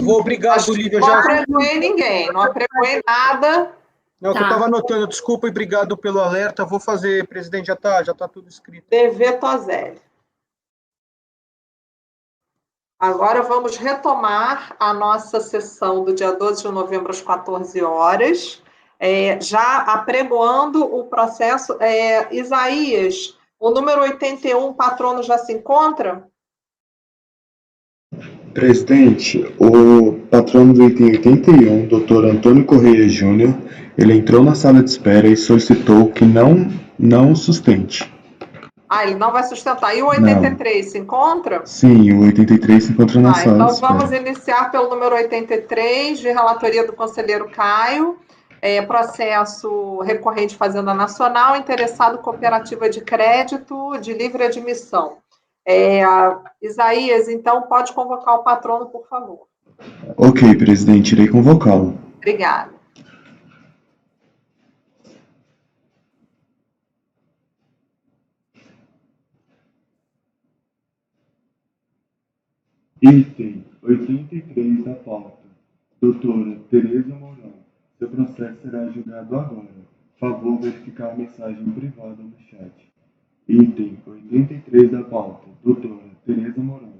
Obrigado, Lívia. Não apregoei ninguém, não apregoei nada. Não, que eu estava anotando, desculpa e obrigado pelo alerta. Vou fazer, presidente, já tá tudo escrito. DV Toselli. Agora vamos retomar a nossa sessão do dia 12 de novembro, às 14 horas, já apregoando o processo. Isaías, o número 81, patrono, já se encontra? Presidente, o patrono do item 81, Dr. Antônio Correia Júnior, ele entrou na sala de espera e solicitou que não sustente. Ele não vai sustentar. E o 83 se encontra? Sim, o 83 se encontra na sala de espera. Então, vamos iniciar pelo número 83, de relatoria do conselheiro Caio, processo recorrente Fazenda Nacional, interessado cooperativa de crédito de livre admissão. Isaías, então, pode convocar o patrono, por favor. Ok, presidente, irei convocá-lo. Obrigada. Item 83 da pauta. Doutora Tereza Mourão, seu processo será julgado agora. Favor verificar a mensagem privada no chat. Item 83 da pauta. Doutora Tereza Mourão,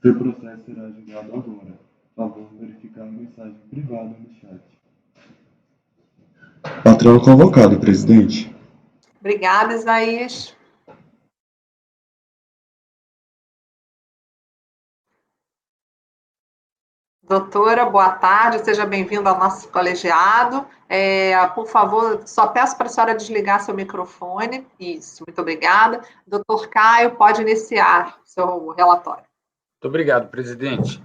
seu processo será julgado agora. Favor verificar a mensagem privada no chat. Patrono convocado, presidente. Obrigada, Isaías. Doutora, boa tarde, seja bem-vinda ao nosso colegiado. Por favor, só peço para a senhora desligar seu microfone. Isso, muito obrigada. Doutor Caio, pode iniciar seu relatório. Muito obrigado, presidente.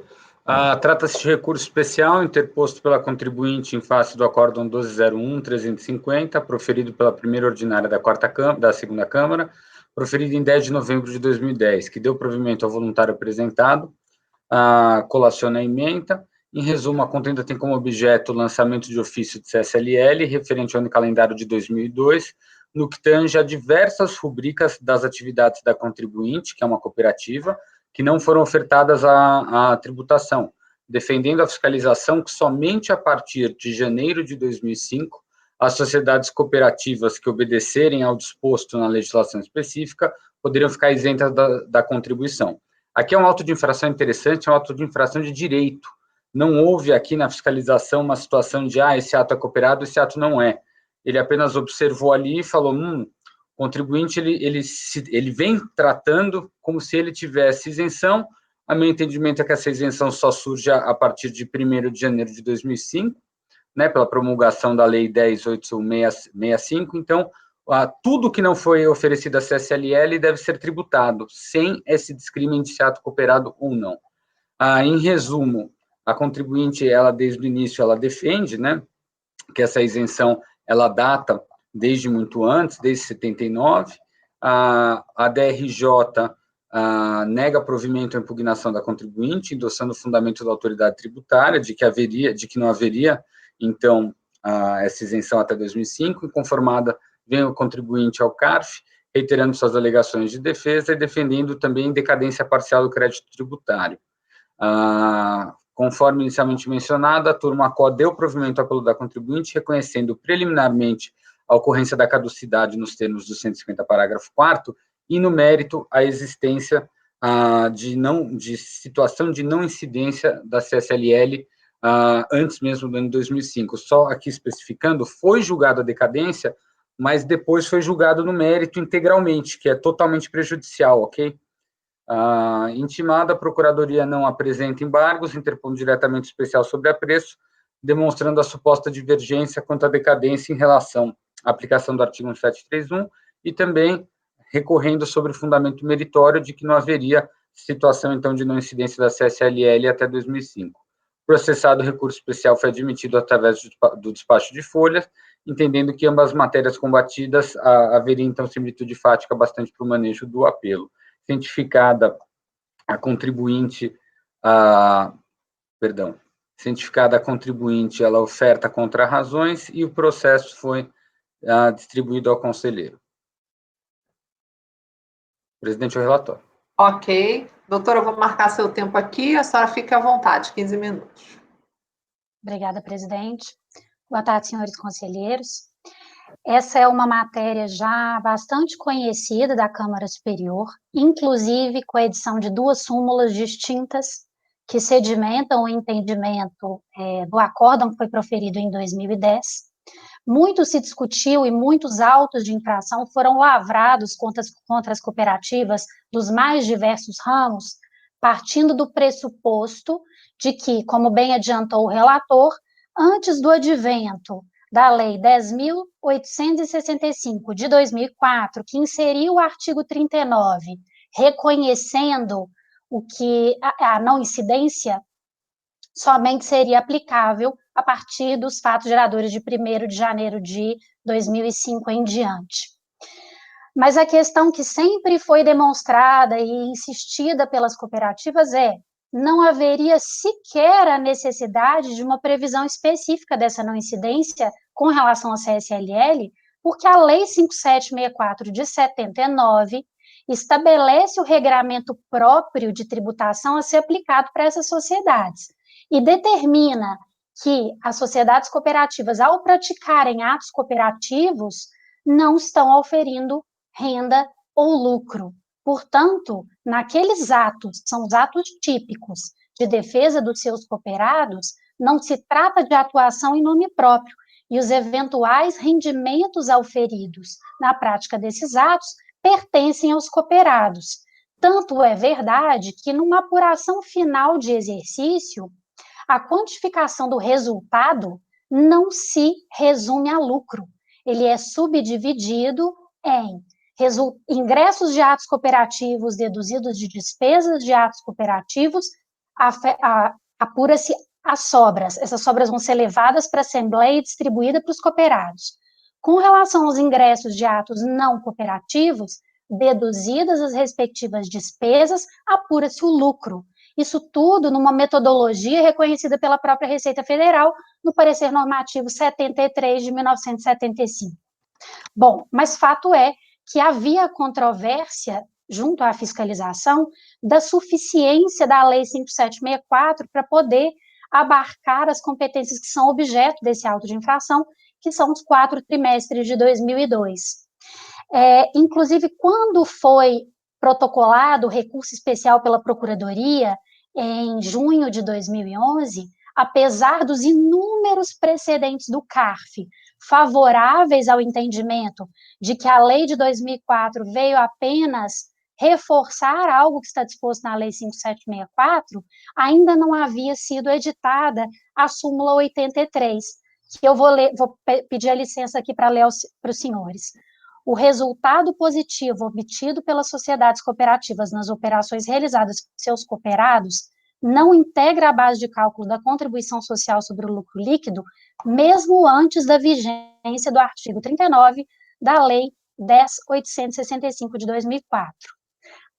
Trata-se de recurso especial interposto pela contribuinte em face do acórdão 1201-350, proferido pela primeira ordinária da segunda Câmara, proferido em 10 de novembro de 2010, que deu provimento ao voluntário apresentado, colaciona a ementa. Em resumo, a contenda tem como objeto o lançamento de ofício de CSLL, referente ao ano calendário de 2002, no que tange a diversas rubricas das atividades da contribuinte, que é uma cooperativa, que não foram ofertadas à tributação, defendendo a fiscalização que somente a partir de janeiro de 2005, as sociedades cooperativas que obedecerem ao disposto na legislação específica poderiam ficar isentas da contribuição. Aqui é um auto de infração interessante, é um auto de infração de direito. Não houve aqui na fiscalização uma situação de, esse ato é cooperado, esse ato não é. Ele apenas observou ali e falou, o contribuinte, ele vem tratando como se ele tivesse isenção. A meu entendimento é que essa isenção só surge a partir de 1º de janeiro de 2005, né, pela promulgação da Lei 10.865, então, tudo que não foi oferecido à CSLL deve ser tributado, sem esse discrimen de se ato cooperado ou não. Em resumo, a contribuinte, ela desde o início, ela defende, né, que essa isenção, ela data desde muito antes, desde 79, a DRJ nega provimento à impugnação da contribuinte, endossando o fundamento da autoridade tributária de que não haveria, então, essa isenção até 2005, inconformada, vem o contribuinte ao CARF, reiterando suas alegações de defesa e defendendo também decadência parcial do crédito tributário. Conforme inicialmente mencionado, a turma CO deu provimento ao apelo da contribuinte, reconhecendo preliminarmente a ocorrência da caducidade nos termos do 150, parágrafo 4º, e, no mérito, a existência de situação de não incidência da CSLL antes mesmo do ano 2005. Só aqui especificando, foi julgada a decadência, mas depois foi julgado no mérito integralmente, que é totalmente prejudicial, ok? Intimada, a Procuradoria não apresenta embargos, interpondo diretamente especial sobre apreço, demonstrando a suposta divergência quanto à decadência em relação à aplicação do artigo 1731 e também recorrendo sobre o fundamento meritório de que não haveria situação, então, de não incidência da CSLL até 2005. Processado, o recurso especial foi admitido através do despacho de folhas, entendendo que ambas as matérias combatidas haveria, então, similitude fática bastante para o manejo do apelo. Cientificada a contribuinte, cientificada a contribuinte, ela oferta contra-razões e o processo foi distribuído ao conselheiro. Presidente, o relatório. Ok. Doutora, eu vou marcar seu tempo aqui, a senhora fique à vontade, 15 minutos. Obrigada, presidente. Boa tarde, senhores conselheiros. Essa é uma matéria já bastante conhecida da Câmara Superior, inclusive com a edição de 2 súmulas distintas que sedimentam o entendimento do acórdão que foi proferido em 2010. Muito se discutiu e muitos autos de infração foram lavrados contra as cooperativas dos mais diversos ramos, partindo do pressuposto de que, como bem adiantou o relator, antes do advento da Lei 10.865, de 2004, que inseriu o artigo 39, reconhecendo o que a não incidência somente seria aplicável a partir dos fatos geradores de 1º de janeiro de 2005 em diante. Mas a questão que sempre foi demonstrada e insistida pelas cooperativas não haveria sequer a necessidade de uma previsão específica dessa não incidência com relação à CSLL, porque a Lei 5764 de 79 estabelece o regramento próprio de tributação a ser aplicado para essas sociedades e determina que as sociedades cooperativas, ao praticarem atos cooperativos, não estão auferindo renda ou lucro. Portanto, naqueles atos, são os atos típicos de defesa dos seus cooperados, não se trata de atuação em nome próprio, e os eventuais rendimentos auferidos na prática desses atos pertencem aos cooperados. Tanto é verdade que, numa apuração final de exercício, a quantificação do resultado não se resume a lucro. Ele é subdividido em ingressos de atos cooperativos deduzidos de despesas de atos cooperativos, apura-se as sobras. Essas sobras vão ser levadas para a Assembleia e distribuídas para os cooperados. Com relação aos ingressos de atos não cooperativos, deduzidas as respectivas despesas, apura-se o lucro. Isso tudo numa metodologia reconhecida pela própria Receita Federal, no parecer normativo 73 de 1975. Bom, mas fato é que havia controvérsia junto à fiscalização da suficiência da Lei 5764 para poder abarcar as competências que são objeto desse auto de infração, que são os 4 trimestres de 2002. Inclusive, quando foi protocolado o recurso especial pela Procuradoria, em junho de 2011, apesar dos inúmeros precedentes do CARF favoráveis ao entendimento de que a lei de 2004 veio apenas reforçar algo que está disposto na lei 5764, ainda não havia sido editada a súmula 83, que eu vou pedir a licença aqui para ler para os senhores. O resultado positivo obtido pelas sociedades cooperativas nas operações realizadas por seus cooperados não integra a base de cálculo da contribuição social sobre o lucro líquido, mesmo antes da vigência do artigo 39 da Lei 10.865 de 2004.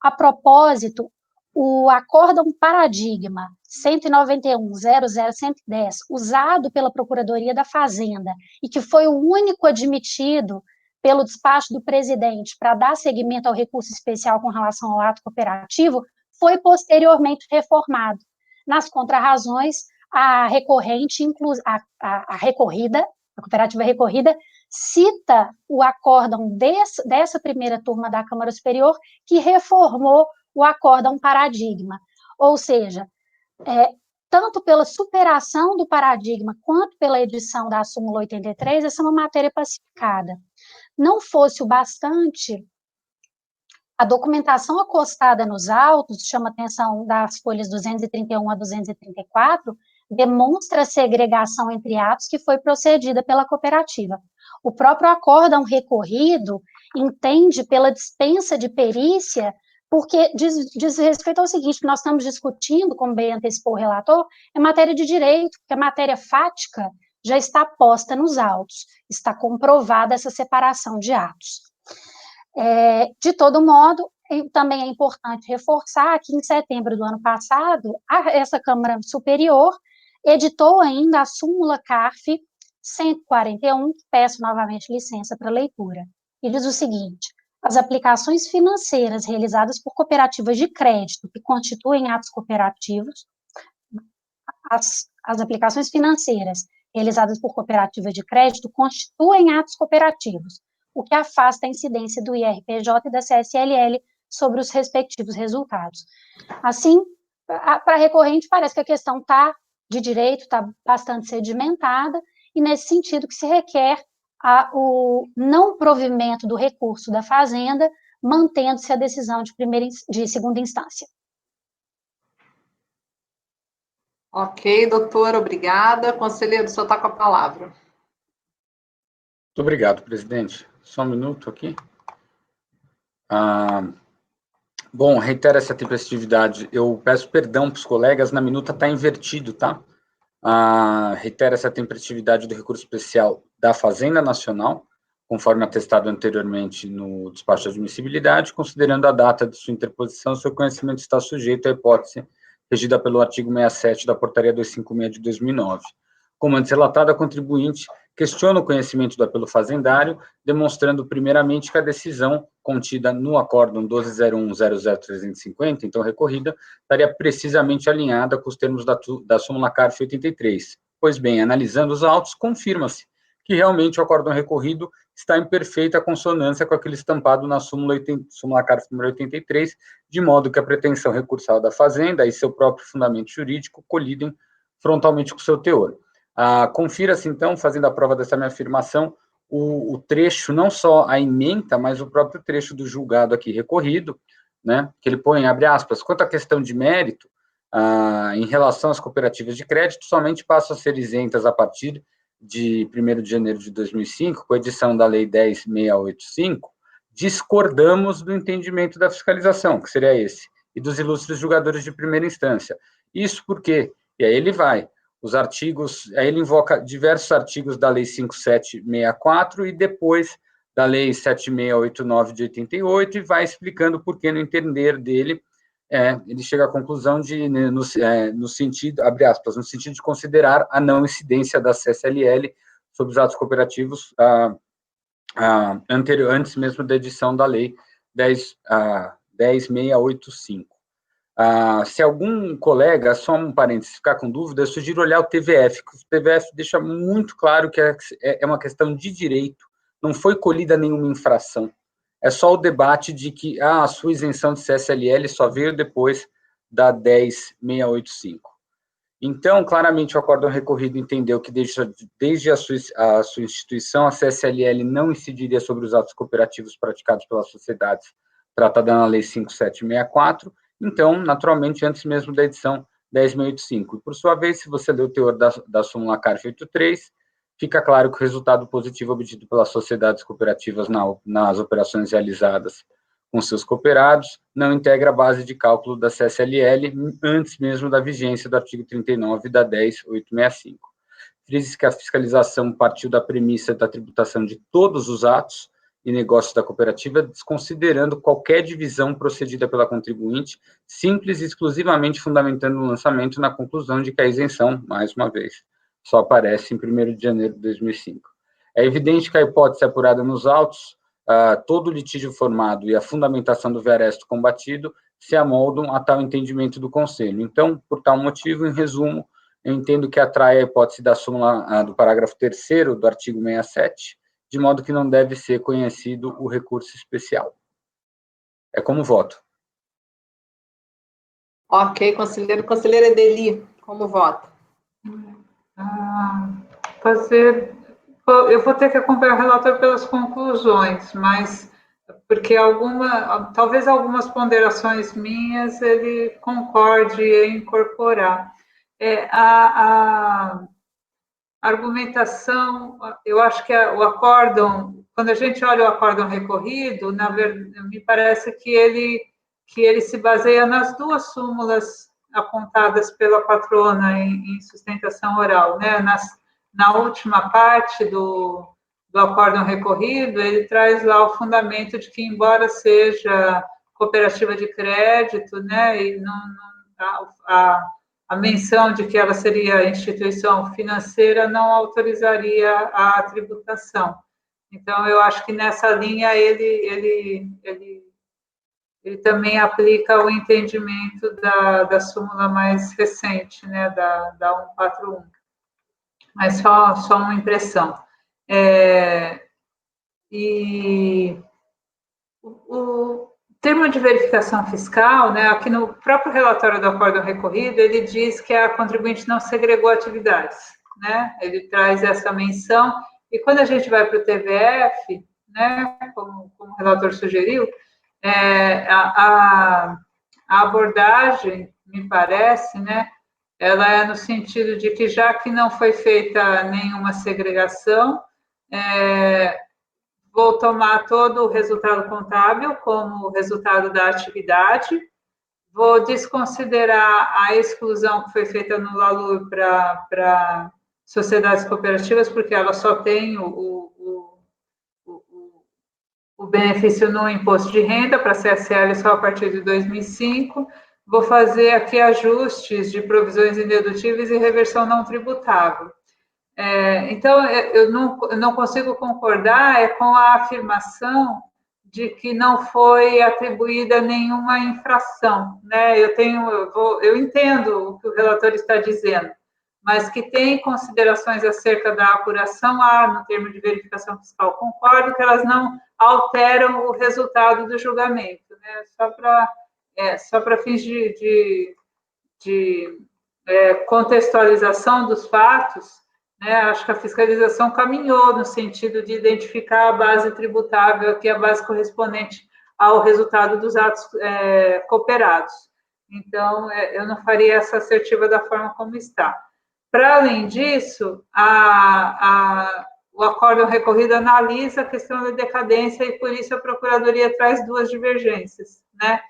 A propósito, o acórdão paradigma 191.00.110, usado pela Procuradoria da Fazenda e que foi o único admitido pelo despacho do presidente para dar seguimento ao recurso especial com relação ao ato cooperativo, foi posteriormente reformado. Nas contrarrazões, a cooperativa recorrida, cita o acórdão dessa primeira turma da Câmara Superior, que reformou o acórdão paradigma. Ou seja, tanto pela superação do paradigma, quanto pela edição da súmula 83, essa é uma matéria pacificada. Não fosse o bastante, a documentação acostada nos autos, chama atenção das folhas 231 a 234, demonstra a segregação entre atos que foi procedida pela cooperativa. O próprio acórdão recorrido entende pela dispensa de perícia, porque diz respeito ao seguinte, que nós estamos discutindo, como bem antecipou o relator, é matéria de direito, porque a matéria fática já está posta nos autos, está comprovada essa separação de atos. De todo modo, também é importante reforçar que em setembro do ano passado, essa Câmara Superior editou ainda a súmula CARF 141, peço novamente licença para leitura, e diz o seguinte: as aplicações financeiras realizadas por cooperativas de crédito que constituem atos cooperativos, as aplicações financeiras realizadas por cooperativas de crédito constituem atos cooperativos, o que afasta a incidência do IRPJ e da CSLL sobre os respectivos resultados. Assim, para recorrente, parece que a questão de direito está bastante sedimentada, e nesse sentido que se requer o não provimento do recurso da Fazenda, mantendo-se a decisão de segunda instância. Ok, doutora, obrigada. Conselheiro, o senhor está com a palavra. Muito obrigado, presidente. Só um minuto aqui. Bom, reitero essa tempestividade. Eu peço perdão para os colegas, na minuta está invertido, tá? Reitero essa tempestividade do recurso especial da Fazenda Nacional, conforme atestado anteriormente no despacho de admissibilidade, considerando a data de sua interposição, seu conhecimento está sujeito à hipótese regida pelo artigo 67 da Portaria 256 de 2009. Como antes relatado, a contribuinte questiona o conhecimento do apelo fazendário, demonstrando primeiramente que a decisão contida no acórdão 12.01.00.350, então recorrida, estaria precisamente alinhada com os termos da súmula CARF 83. Pois bem, analisando os autos, confirma-se que realmente o acórdão recorrido está em perfeita consonância com aquele estampado na súmula CARF número 83, de modo que a pretensão recursal da Fazenda e seu próprio fundamento jurídico colidem frontalmente com o seu teor. Confira-se, então, fazendo a prova dessa minha afirmação, o trecho, não só a ementa, mas o próprio trecho do julgado aqui recorrido, né, que ele põe, abre aspas, quanto à questão de mérito, em relação às cooperativas de crédito, somente passam a ser isentas a partir de 1º de janeiro de 2005, com a edição da Lei 10.685, discordamos do entendimento da fiscalização, que seria esse, e dos ilustres julgadores de primeira instância. Isso porque, e aí ele vai, aí ele invoca diversos artigos da Lei 5.764 e depois da Lei 7.689 de 88 e vai explicando por que, no entender dele, ele chega à conclusão de, no sentido, abre aspas, no sentido de considerar a não incidência da CSLL sobre os atos cooperativos antes mesmo da edição da Lei 10.685. Se algum colega, só um parênteses, ficar com dúvida, eu sugiro olhar o TVF, que o TVF deixa muito claro que é uma questão de direito, não foi colhida nenhuma infração. É só o debate de que a sua isenção de CSLL só veio depois da 10.685. Então, claramente, o acórdão recorrido entendeu que desde a sua instituição, a CSLL não incidiria sobre os atos cooperativos praticados pelas sociedades tratada na Lei 5.764, então, naturalmente, antes mesmo da edição 10.685. E, por sua vez, se você ler o teor da súmula CARF 83, fica claro que o resultado positivo obtido pelas sociedades cooperativas nas operações realizadas com seus cooperados não integra a base de cálculo da CSLL antes mesmo da vigência do artigo 39 da 10.865. Frise que a fiscalização partiu da premissa da tributação de todos os atos e negócios da cooperativa, desconsiderando qualquer divisão procedida pela contribuinte, simples e exclusivamente fundamentando o lançamento na conclusão de que a isenção, mais uma vez, só aparece em 1º de janeiro de 2005. É evidente que a hipótese apurada nos autos, todo o litígio formado e a fundamentação do viaresto combatido se amoldam a tal entendimento do Conselho. Então, por tal motivo, em resumo, eu entendo que atrai a hipótese da súmula do parágrafo 3º do artigo 67, de modo que não deve ser conhecido o recurso especial. É como voto. Ok, conselheiro. Conselheira Edeli, como voto? Eu vou ter que acompanhar o relator pelas conclusões, mas porque talvez algumas ponderações minhas ele concorde em incorporar. A argumentação, eu acho que o acórdão, quando a gente olha o acórdão recorrido, na verdade, me parece que ele se baseia nas duas súmulas apontadas pela patrona em sustentação oral, né? Na última parte do acórdão recorrido, ele traz lá o fundamento de que, embora seja cooperativa de crédito, né, e a menção de que ela seria instituição financeira não autorizaria a tributação. Então, eu acho que nessa linha ele também aplica o entendimento da súmula mais recente, né, da 141. Mas só uma impressão. E o termo de verificação fiscal, né, aqui no próprio relatório do acórdão recorrido, ele diz que a contribuinte não segregou atividades, né, ele traz essa menção, e quando a gente vai para o TVF, né, como o relator sugeriu, a abordagem, me parece, né, ela é no sentido de que, já que não foi feita nenhuma segregação, vou tomar todo o resultado contábil como resultado da atividade, vou desconsiderar a exclusão que foi feita no LALUR para sociedades cooperativas, porque ela só tem o benefício no imposto de renda, para a CSL só a partir de 2005, vou fazer aqui ajustes de provisões indedutíveis e reversão não tributável. Então, eu não consigo concordar com a afirmação de que não foi atribuída nenhuma infração, né? Eu entendo o que o relator está dizendo, mas que tem considerações acerca da apuração no termo de verificação fiscal. Concordo que elas não alteram o resultado do julgamento, né? Só para fins de contextualização dos fatos, né? Acho que a fiscalização caminhou no sentido de identificar a base tributável, que é a base correspondente ao resultado dos atos cooperados. Então, eu não faria essa assertiva da forma como está. Para além disso, o acórdão recorrido analisa a questão da decadência e, por isso, a Procuradoria traz duas divergências, né?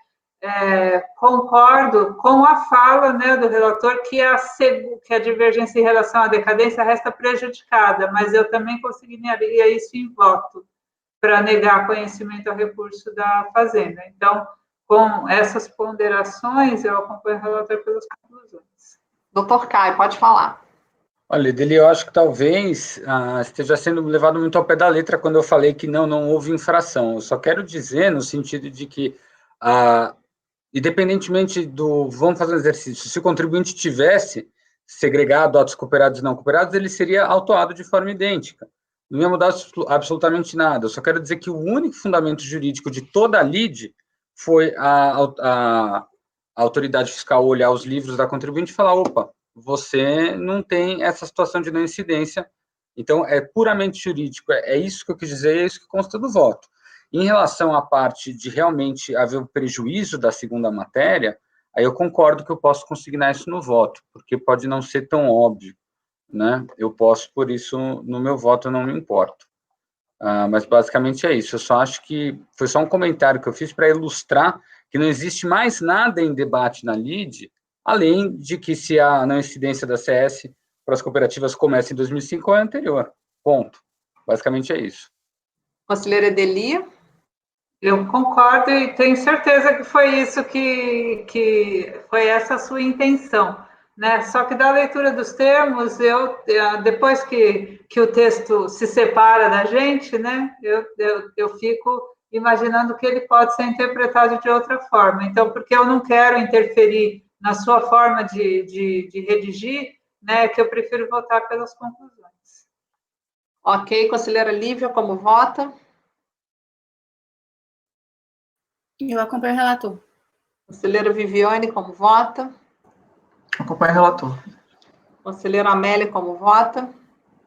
Concordo com a fala, né, do relator que a divergência em relação à decadência resta prejudicada, mas eu também consignaria isso em voto, para negar conhecimento ao recurso da Fazenda. Então, com essas ponderações, eu acompanho o relator pelas conclusões. Doutor Caio, pode falar. Olha, Deli, eu acho que talvez esteja sendo levado muito ao pé da letra quando eu falei que não houve infração. Eu só quero dizer no sentido de que, independentemente vamos fazer um exercício, se o contribuinte tivesse segregado atos cooperados e não cooperados, ele seria autuado de forma idêntica. Não ia mudar absolutamente nada. Eu só quero dizer que o único fundamento jurídico de toda a lide foi a autoridade fiscal olhar os livros da contribuinte e falar, opa, você não tem essa situação de não incidência, então é puramente jurídico, é isso que eu quis dizer, é isso que consta do voto. Em relação à parte de realmente haver o prejuízo da segunda matéria, aí eu concordo que eu posso consignar isso no voto, porque pode não ser tão óbvio, né? Eu posso, por isso, no meu voto eu não me importo. Mas basicamente é isso, eu só acho que foi só um comentário que eu fiz para ilustrar que não existe mais nada em debate na lide, além de que se a não incidência da CS para as cooperativas começa em 2005 ou é anterior, ponto. Basicamente é isso. Conselheira Edeli? Eu concordo e tenho certeza que foi isso que foi essa a sua intenção, né? Só que da leitura dos termos, depois que o texto se separa da gente, né? Eu fico imaginando que ele pode ser interpretado de outra forma. Então, porque eu não quero interferir na sua forma de redigir, né? Que eu prefiro votar pelas conclusões. Ok, conselheira Lívia, como vota? Eu acompanho o relator. Conselheira Viviane, como vota? Acompanho o relator. Conselheira Amélia, como vota?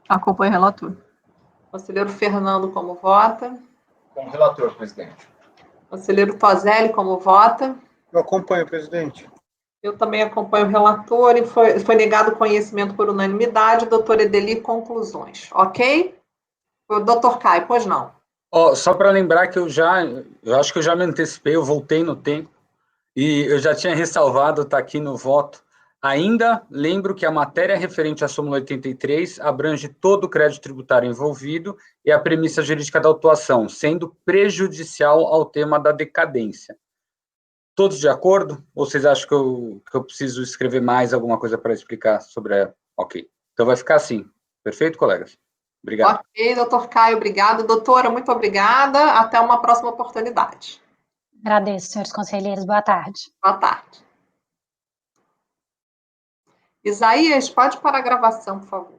Acompanho o relator. Conselheiro Fernando, como vota? Com o relator, presidente. Conselheiro Tozelli, como vota? Eu acompanho, presidente. Eu também acompanho o relator e foi negado conhecimento por unanimidade. Doutora Edeli, conclusões, ok? Doutor Caio, pois não. Só para lembrar que eu acho que eu já me antecipei, eu voltei no tempo, e eu já tinha ressalvado, está aqui no voto. Ainda lembro que a matéria referente à súmula 83 abrange todo o crédito tributário envolvido e a premissa jurídica da autuação, sendo prejudicial ao tema da decadência. Todos de acordo? Ou vocês acham que eu preciso escrever mais alguma coisa para explicar sobre a... Ok. Então vai ficar assim. Perfeito, colegas? Obrigado. Ok, doutor Caio, obrigado. Doutora, muito obrigada. Até uma próxima oportunidade. Agradeço, senhores conselheiros. Boa tarde. Boa tarde. Isaías, pode parar a gravação, por favor.